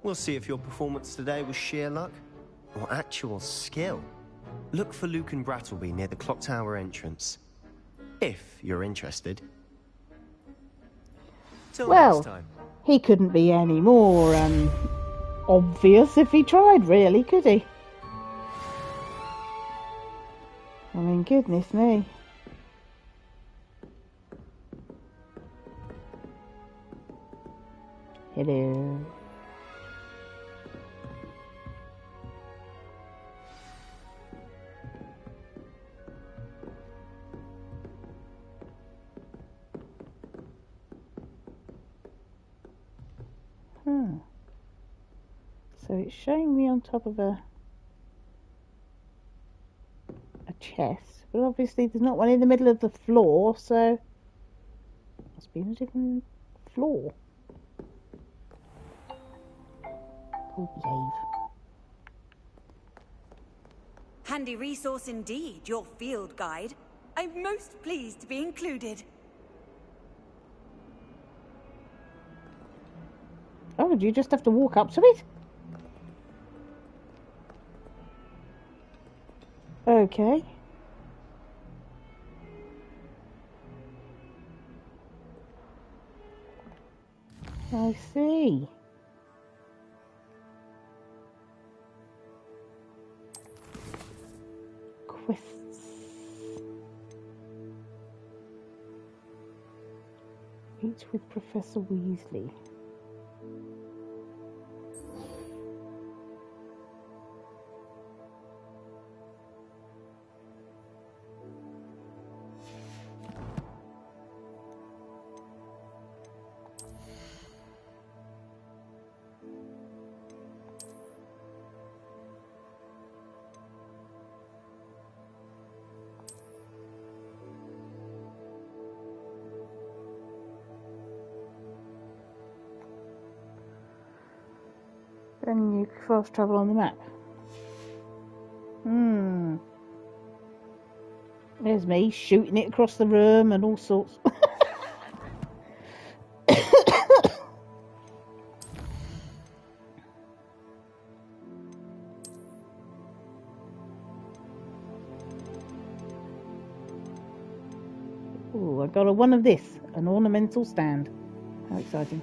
We'll see if your performance today was sheer luck or actual skill. Look for Luke and Brattleby near the clock tower entrance. If you're interested. Till next Well, time. he couldn't be any more obvious if he tried, really, could he? I mean, goodness me. Hello. So it's showing me on top of a chest, but obviously there's not one in the middle of the floor, so it must be in a different floor. Oh, behave. Handy resource indeed, your field guide. I'm most pleased to be included. Oh, do you just have to walk up to it? Okay. I see. Quests. Meet with Professor Weasley. Then you fast travel on the map. There's me shooting it across the room and all sorts. Ooh, I got a one of this, an ornamental stand. How exciting.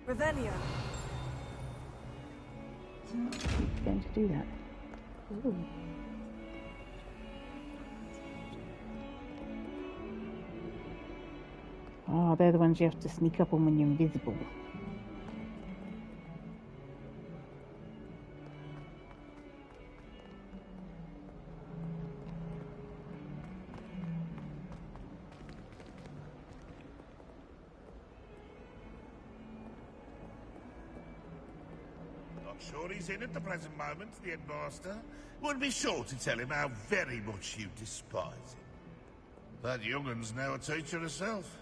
Revelio. Going to do that. Ooh. Oh, they're the ones you have to sneak up on when you're invisible. Sure he's in at the present moment, the headmaster. Would be sure to tell him how very much you despise him. That young'un's now a teacher herself.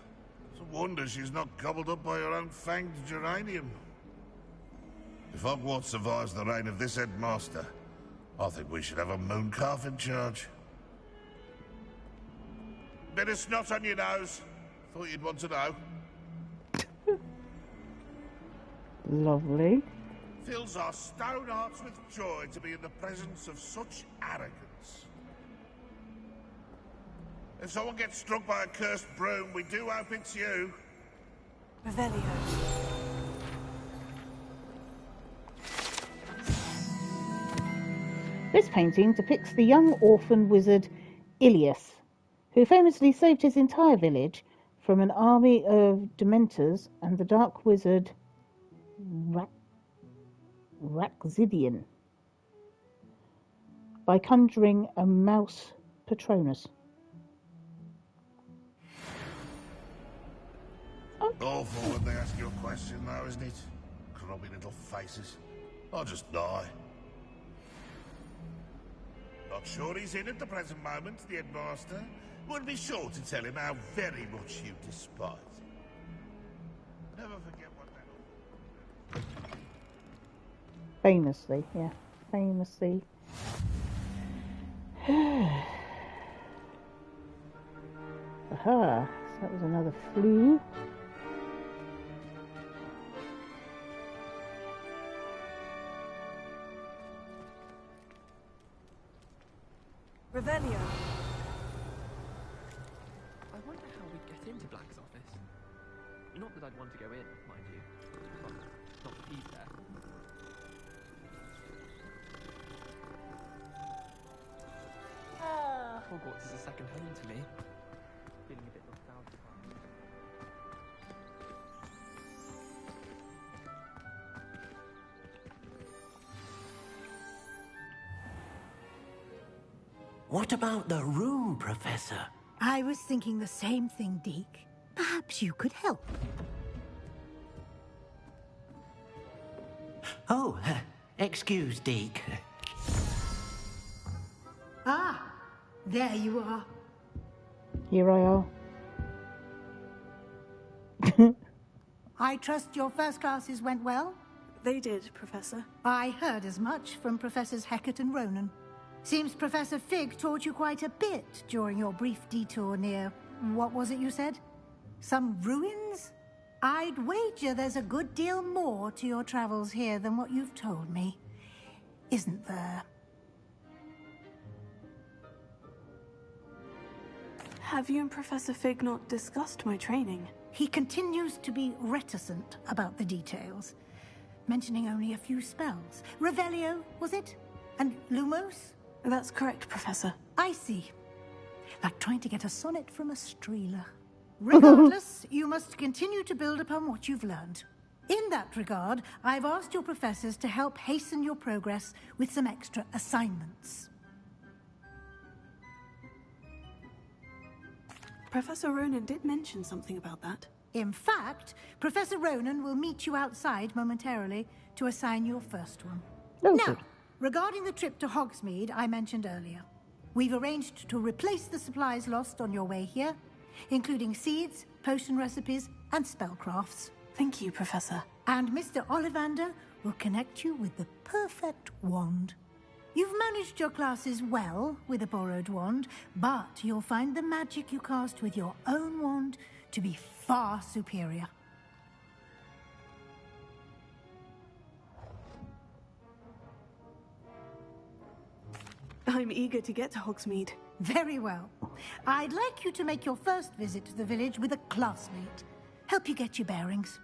It's a wonder she's not gobbled up by her own fanged geranium. If Hogwarts survives the reign of this headmaster, I think we should have a mooncalf in charge. Bit of snot on your nose. Thought you'd want to know. Lovely. Fills our stone hearts with joy to be in the presence of such arrogance. If someone gets struck by a cursed broom, we do hope it's you. Revelio. This painting depicts the young orphan wizard Ilias, who famously saved his entire village from an army of Dementors and the dark wizard Raxidian by conjuring a mouse Patronus. Okay. Awful when they ask you a question, though, isn't it? Grubby little faces. I'll just die. Not sure he's in at the present moment, the headmaster. Would be sure to tell him how very much you despise him. Never forget what that... Famously, yeah. Famously. Aha, so that was another flu. Revelio. I wonder how we'd get into Black's office. Not that I'd want to go in, mind you. Well, not that he's there. Hogwarts is a second home to me. Feeling a bit nostalgic. What about the room, Professor? I was thinking the same thing, Deke. Perhaps you could help. Oh, excuse, Deke. Ah, there you are. Here I are. I trust your first classes went well? They did, Professor. I heard as much from Professors Hecat and Ronan. Seems Professor Fig taught you quite a bit during your brief detour near... what was it you said? Some ruins? I'd wager there's a good deal more to your travels here than what you've told me. Isn't there? Have you and Professor Fig not discussed my training? He continues to be reticent about the details, mentioning only a few spells. Revelio, was it? And Lumos? That's correct, Professor. I see. Like trying to get a sonnet from a streeler. Regardless, you must continue to build upon what you've learned. In that regard, I've asked your professors to help hasten your progress with some extra assignments. Professor Ronan did mention something about that. In fact, Professor Ronan will meet you outside momentarily to assign your first one. Now, regarding the trip to Hogsmeade I mentioned earlier, we've arranged to replace the supplies lost on your way here, including seeds, potion recipes, and spellcrafts. Thank you, Professor. And Mr. Ollivander will connect you with the perfect wand. You've managed your classes well with a borrowed wand, but you'll find the magic you cast with your own wand to be far superior. I'm eager to get to Hogsmeade. Very well. I'd like you to make your first visit to the village with a classmate. Help you get your bearings.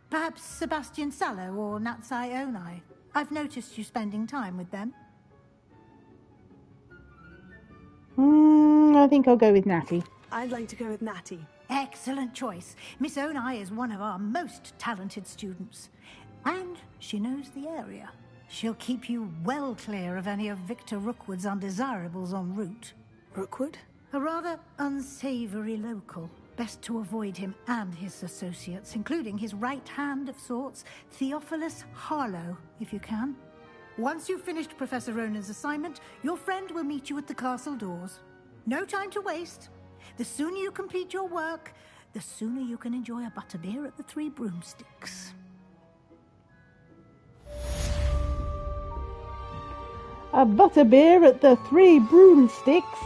Perhaps Sebastian Sallow or Natsai Onai. I've noticed you spending time with them. I think I'll go with Natty. I'd like to go with Natty. Excellent choice. Miss Onai is one of our most talented students. And she knows the area. She'll keep you well clear of any of Victor Rookwood's undesirables en route. Rookwood? A rather unsavory local. Best to avoid him and his associates, including his right hand of sorts, Theophilus Harlow, if you can. Once you've finished Professor Ronan's assignment, your friend will meet you at the castle doors. No time to waste. The sooner you complete your work, the sooner you can enjoy a butterbeer at the Three Broomsticks. A butterbeer at the Three Broomsticks?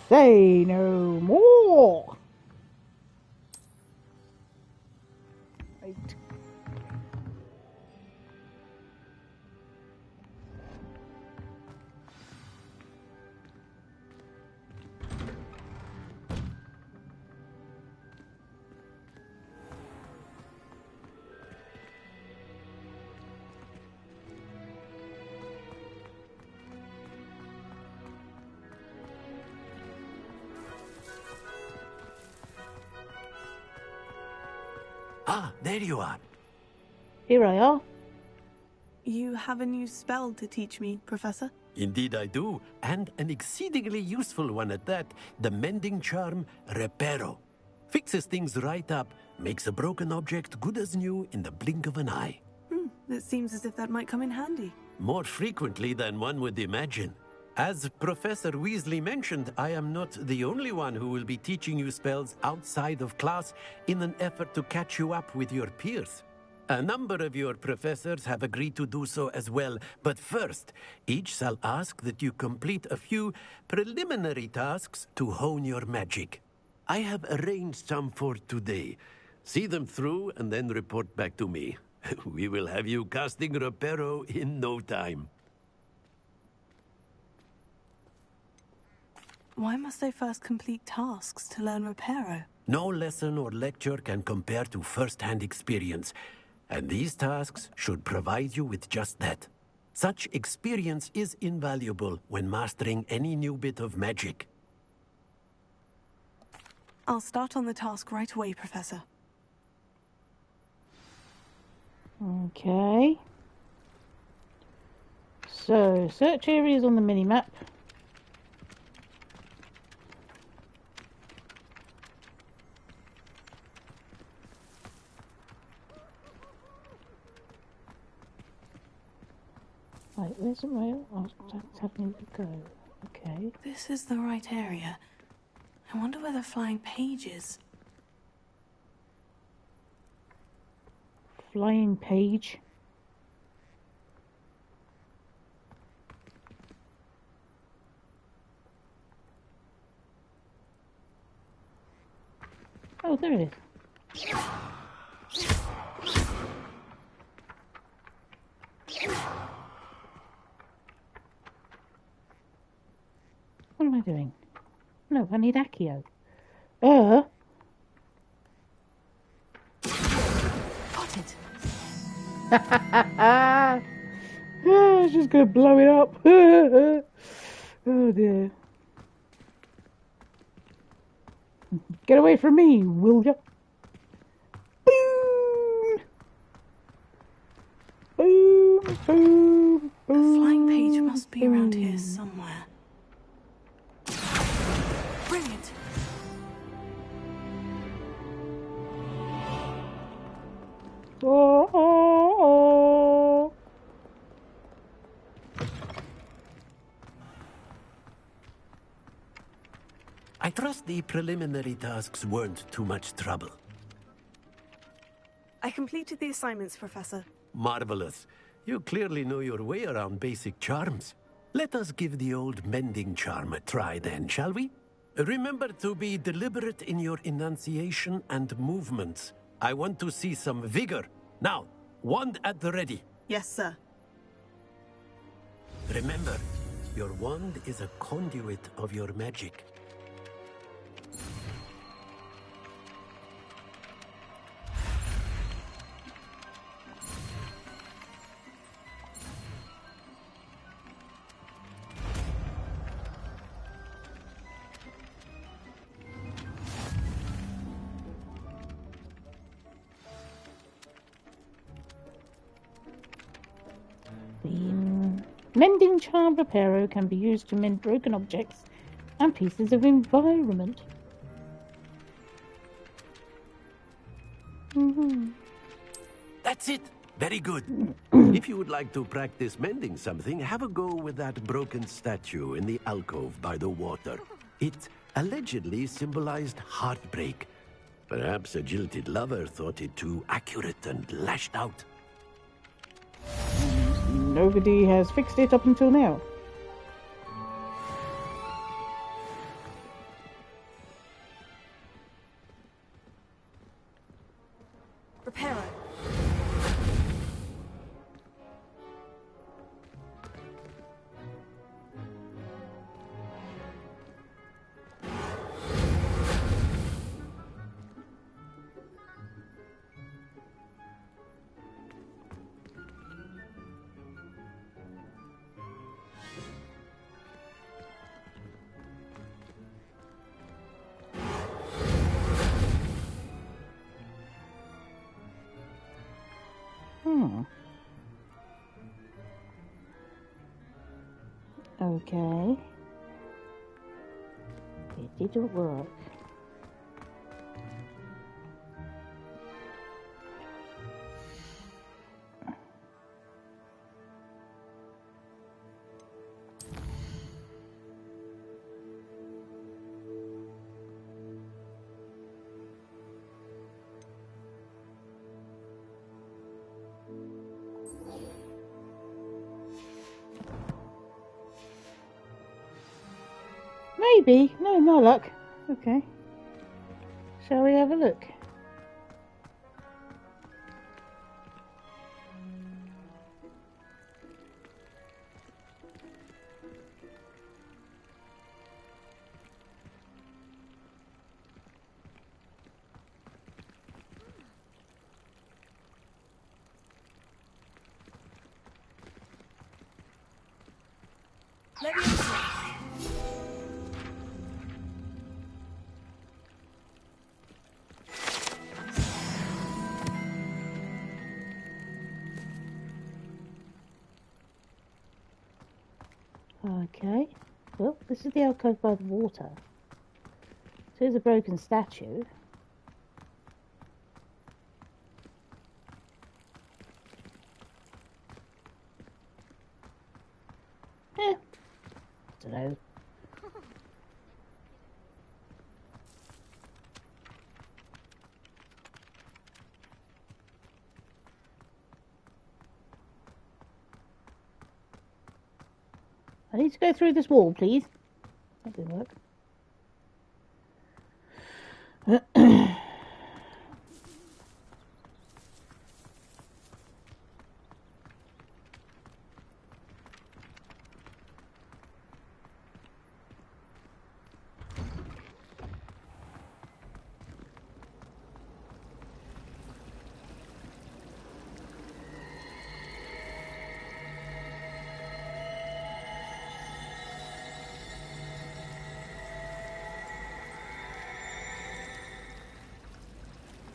Say no more! Right. Ah, there you are. Here I are. You have a new spell to teach me, Professor? Indeed I do, and an exceedingly useful one at that, the mending charm Reparo. Fixes things right up, makes a broken object good as new in the blink of an eye. It seems as if that might come in handy. More frequently than one would imagine. As Professor Weasley mentioned, I am not the only one who will be teaching you spells outside of class in an effort to catch you up with your peers. A number of your professors have agreed to do so as well, but first, each shall ask that you complete a few preliminary tasks to hone your magic. I have arranged some for today. See them through and then report back to me. We will have you casting Reparo in no time. Why must I first complete tasks to learn Reparo? No lesson or lecture can compare to first-hand experience, and these tasks should provide you with just that. Such experience is invaluable when mastering any new bit of magic. I'll start on the task right away, Professor. Okay. So, search areas on the mini-map. Right, where's the rail? Oh, that's having a go. Okay. This is the right area. I wonder where the flying page is. Flying page. Oh, there it is. What am I doing? No, I need Accio. Got it. She's gonna blow it up. Oh dear. Get away from me, will ya? Boom! Boom! Boom! The flying page must be around here somewhere. Brilliant. Oh. I trust the preliminary tasks weren't too much trouble. I completed the assignments, Professor. Marvelous. You clearly know your way around basic charms. Let us give the old mending charm a try then, shall we? Remember to be deliberate in your enunciation and movements. I want to see some vigor. Now, wand at the ready. Yes, sir. Remember, your wand is a conduit of your magic. The mending charm Reparo can be used to mend broken objects and pieces of environment. That's it. Very good. If you would like to practice mending something, have a go with that broken statue in the alcove by the water. It allegedly symbolized heartbreak. Perhaps a jilted lover thought it too accurate and lashed out. Nobody has fixed it up until now. Reparo. Okay. It didn't work. Maybe. No, my luck. Okay. Shall we have a look? Let me see. Okay. Well, this is the alcove by the water. So here's a broken statue. I don't know. I need to go through this wall, please. That didn't work.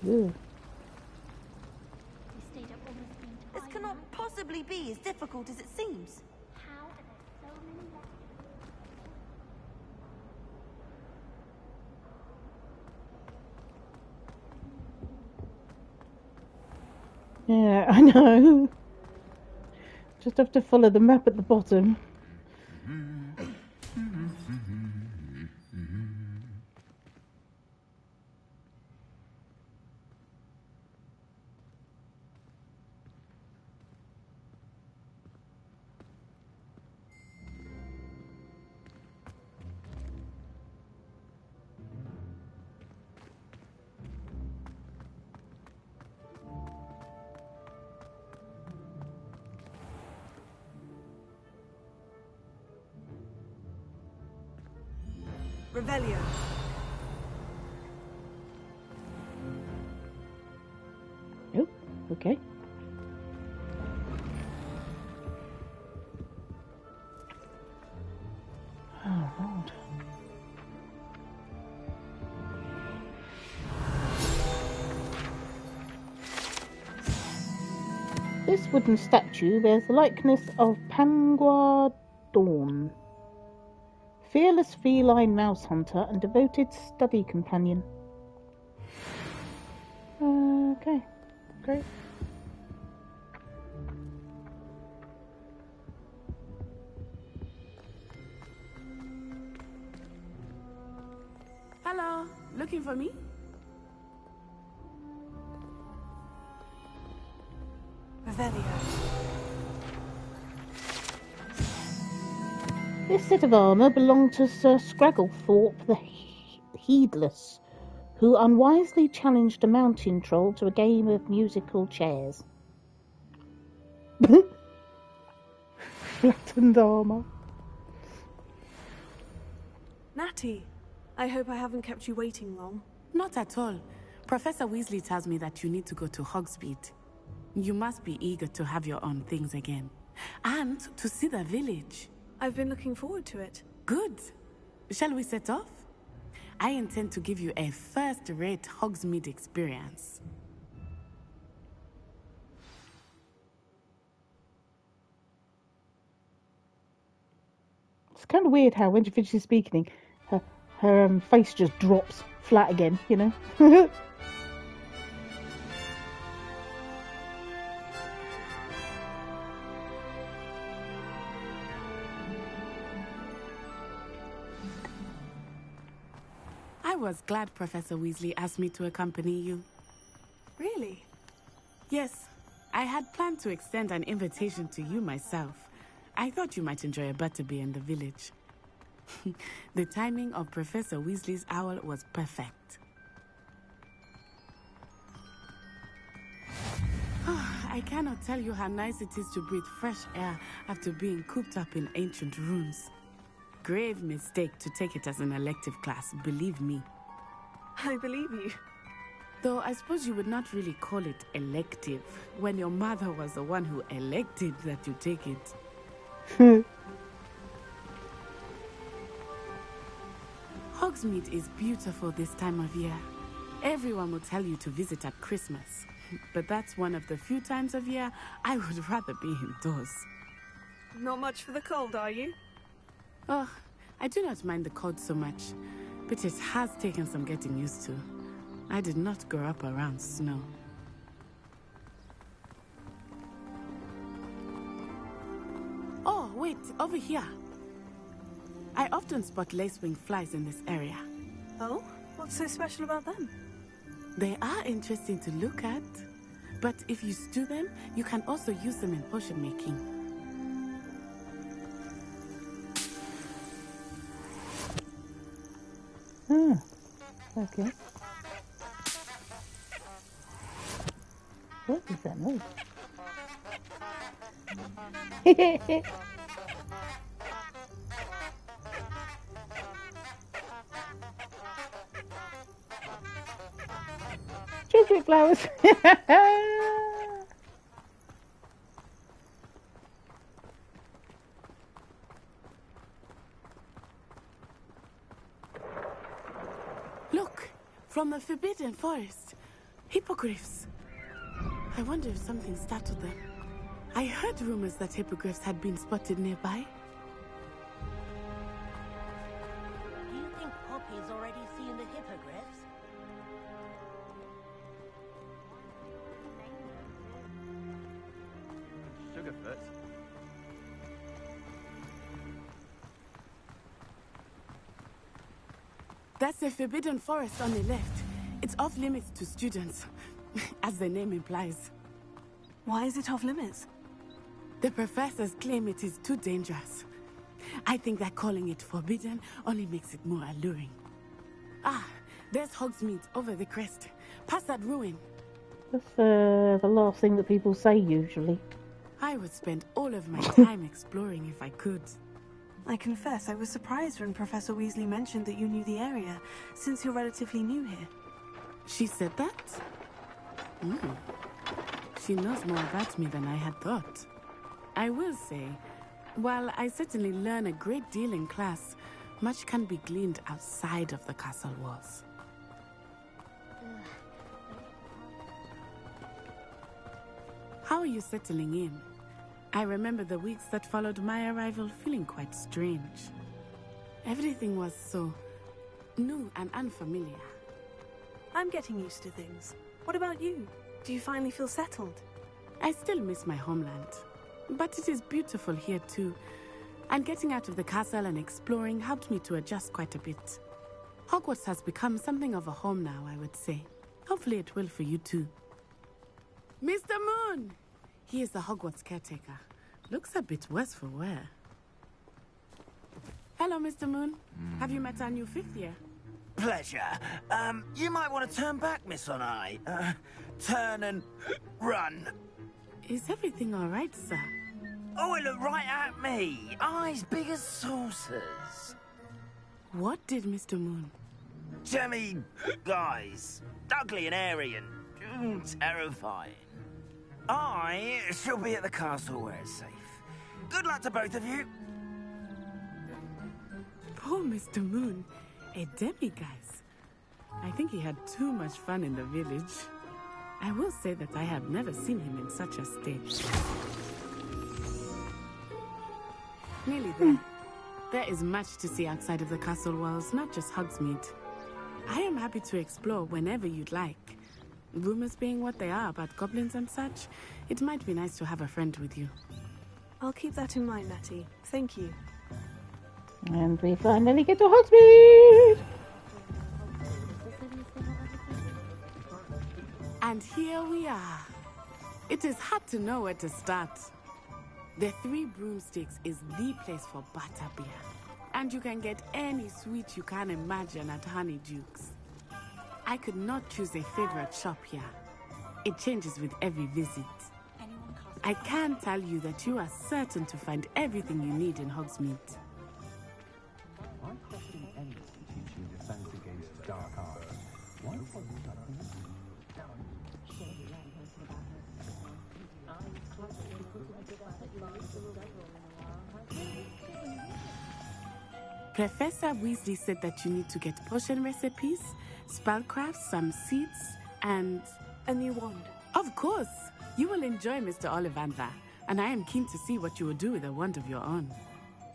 Ooh. This cannot possibly be as difficult as it seems. How are there so many left? Yeah, I know. Just have to follow the map at the bottom. Revelio. Oh, okay. Oh, Lord. This wooden statue bears the likeness of Pangua Dawn, fearless feline mouse hunter and devoted study companion. Okay, great. Hello, looking for me? Revelio. This set of armour belonged to Sir Scragglethorpe the Heedless, who unwisely challenged a mountain troll to a game of musical chairs. Flattened armour. Natty, I hope I haven't kept you waiting long. Not at all. Professor Weasley tells me that you need to go to Hogsmeade. You must be eager to have your own things again. And to see the village. I've been looking forward to it. Good. Shall we set off? I intend to give you a first-rate Hogsmeade experience. It's kind of weird how when she finishes speaking, her face just drops flat again, you know? I was glad Professor Weasley asked me to accompany you. Really? Yes. I had planned to extend an invitation to you myself. I thought you might enjoy a butterbeer in the village. The timing of Professor Weasley's owl was perfect. I cannot tell you how nice it is to breathe fresh air after being cooped up in ancient ruins. Grave mistake to take it as an elective class, believe me. I believe you. Though I suppose you would not really call it elective when your mother was the one who elected that you take it. Hogsmeade is beautiful this time of year. Everyone will tell you to visit at Christmas. But that's one of the few times of year I would rather be indoors. Not much for the cold, are you? Oh, I do not mind the cold so much, but it has taken some getting used to. I did not grow up around snow. Oh, wait, over here. I often spot lacewing flies in this area. Oh? What's so special about them? They are interesting to look at, but if you stew them, you can also use them in potion making. Okay. What is that noise? Gingerbread flowers. Look, from the Forbidden Forest. Hippogriffs. I wonder if something startled them. I heard rumors that hippogriffs had been spotted nearby. Do you think Poppy's already seen the hippogriffs? Sugarfoot. That's the Forbidden Forest on the left. It's off limits to students, as the name implies. Why is it off limits? The professors claim it is too dangerous. I think that calling it forbidden only makes it more alluring. Ah, there's Hogsmeade over the crest. Past that ruin. That's the last thing that people say usually. I would spend all of my time exploring if I could. I confess I was surprised when Professor Weasley mentioned that you knew the area, since you're relatively new here. She said that? She knows more about me than I had thought. I will say, while I certainly learn a great deal in class, much can be gleaned outside of the castle walls. How are you settling in? I remember the weeks that followed my arrival feeling quite strange. Everything was so new and unfamiliar. I'm getting used to things. What about you? Do you finally feel settled? I still miss my homeland, but it is beautiful here too. And getting out of the castle and exploring helped me to adjust quite a bit. Hogwarts has become something of a home now, I would say. Hopefully it will for you too. Mr. Moon! He is the Hogwarts caretaker. Looks a bit worse for wear. Hello, Mr. Moon. Have you met our new fifth year? Pleasure. You might want to turn back, Miss On-Eye. Turn and run. Is everything all right, sir? Oh, it looked right at me. Eyes big as saucers. What did Mr. Moon? Jemmy guys. Ugly and airy and terrifying. I shall be at the castle where it's safe. Good luck to both of you. Poor Mr. Moon. A demiguise. I think he had too much fun in the village. I will say that I have never seen him in such a state. Nearly there. There is much to see outside of the castle walls, not just Hogsmeade. I am happy to explore whenever you'd like. Rumors being what they are about goblins and such, it might be nice to have a friend with you. I'll keep that in mind, Natty. Thank you. And we finally get to Hogsmeade! And here we are. It is hard to know where to start. The Three Broomsticks is the place for butterbeer. And you can get any sweet you can imagine at Honeyduke's. I could not choose a favorite shop here. It changes with every visit. I can tell you that you are certain to find everything you need in Hogsmeade. Why question ends to teach you defense against dark arts? Why Professor Weasley said that you need to get potion recipes, spellcrafts, some seeds, and a new wand. Of course! You will enjoy Mr. Ollivander, and I am keen to see what you will do with a wand of your own.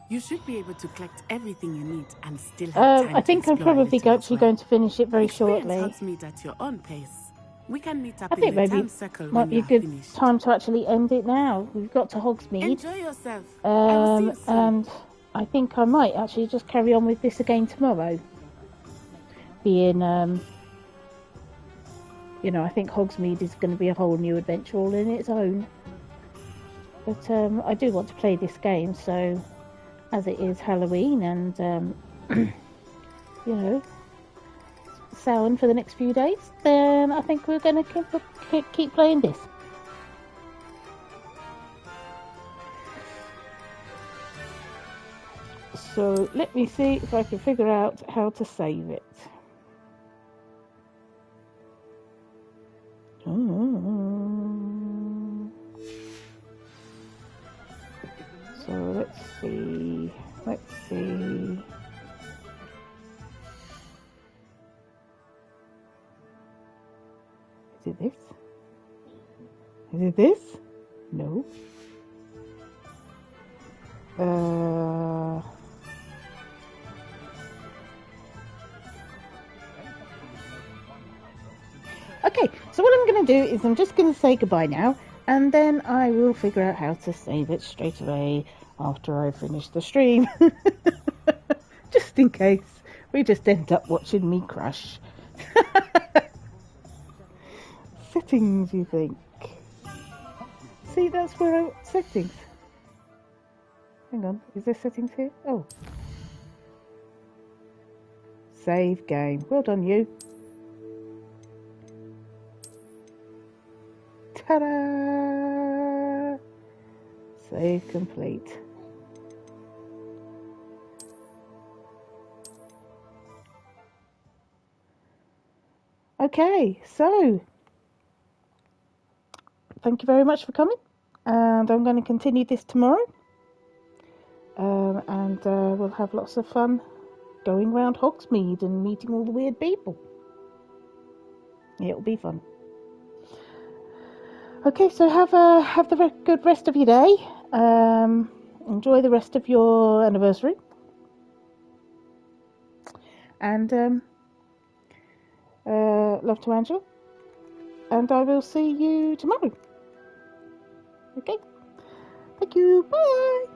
You should be able to collect everything you need and still have time I think I'm probably actually going to finish it very shortly. Hogsmeade at your own pace. We can meet up I think in the maybe town circle might when be a you are good finished. time to actually end it now. We've got to Hogsmeade. Enjoy yourself. I will see you soon. And I think I might actually just carry on with this again tomorrow. Being, you know, I think Hogsmeade is going to be a whole new adventure all in its own. But I do want to play this game, so as it is Halloween and, you know, Samhain for the next few days, then I think we're going to keep playing this. So let me see if I can figure out how to save it. So let's see. Is it this? Is it this? No. Okay, so what I'm going to do is I'm just going to say goodbye now, and then I will figure out how to save it straight away after I finish the stream. Just in case we just end up watching me crash. Settings, you think? See, that's where I... Settings. Hang on, is there settings here? Oh. Save game. Well done, you. Ta-da! Save complete. Okay, so thank you very much for coming, and I'm going to continue this tomorrow, and we'll have lots of fun going around Hogsmeade and meeting all the weird people. It'll be fun. Okay, so have the good rest of your day. Enjoy the rest of your anniversary, and love to Angela. And I will see you tomorrow. Okay. Thank you. Bye.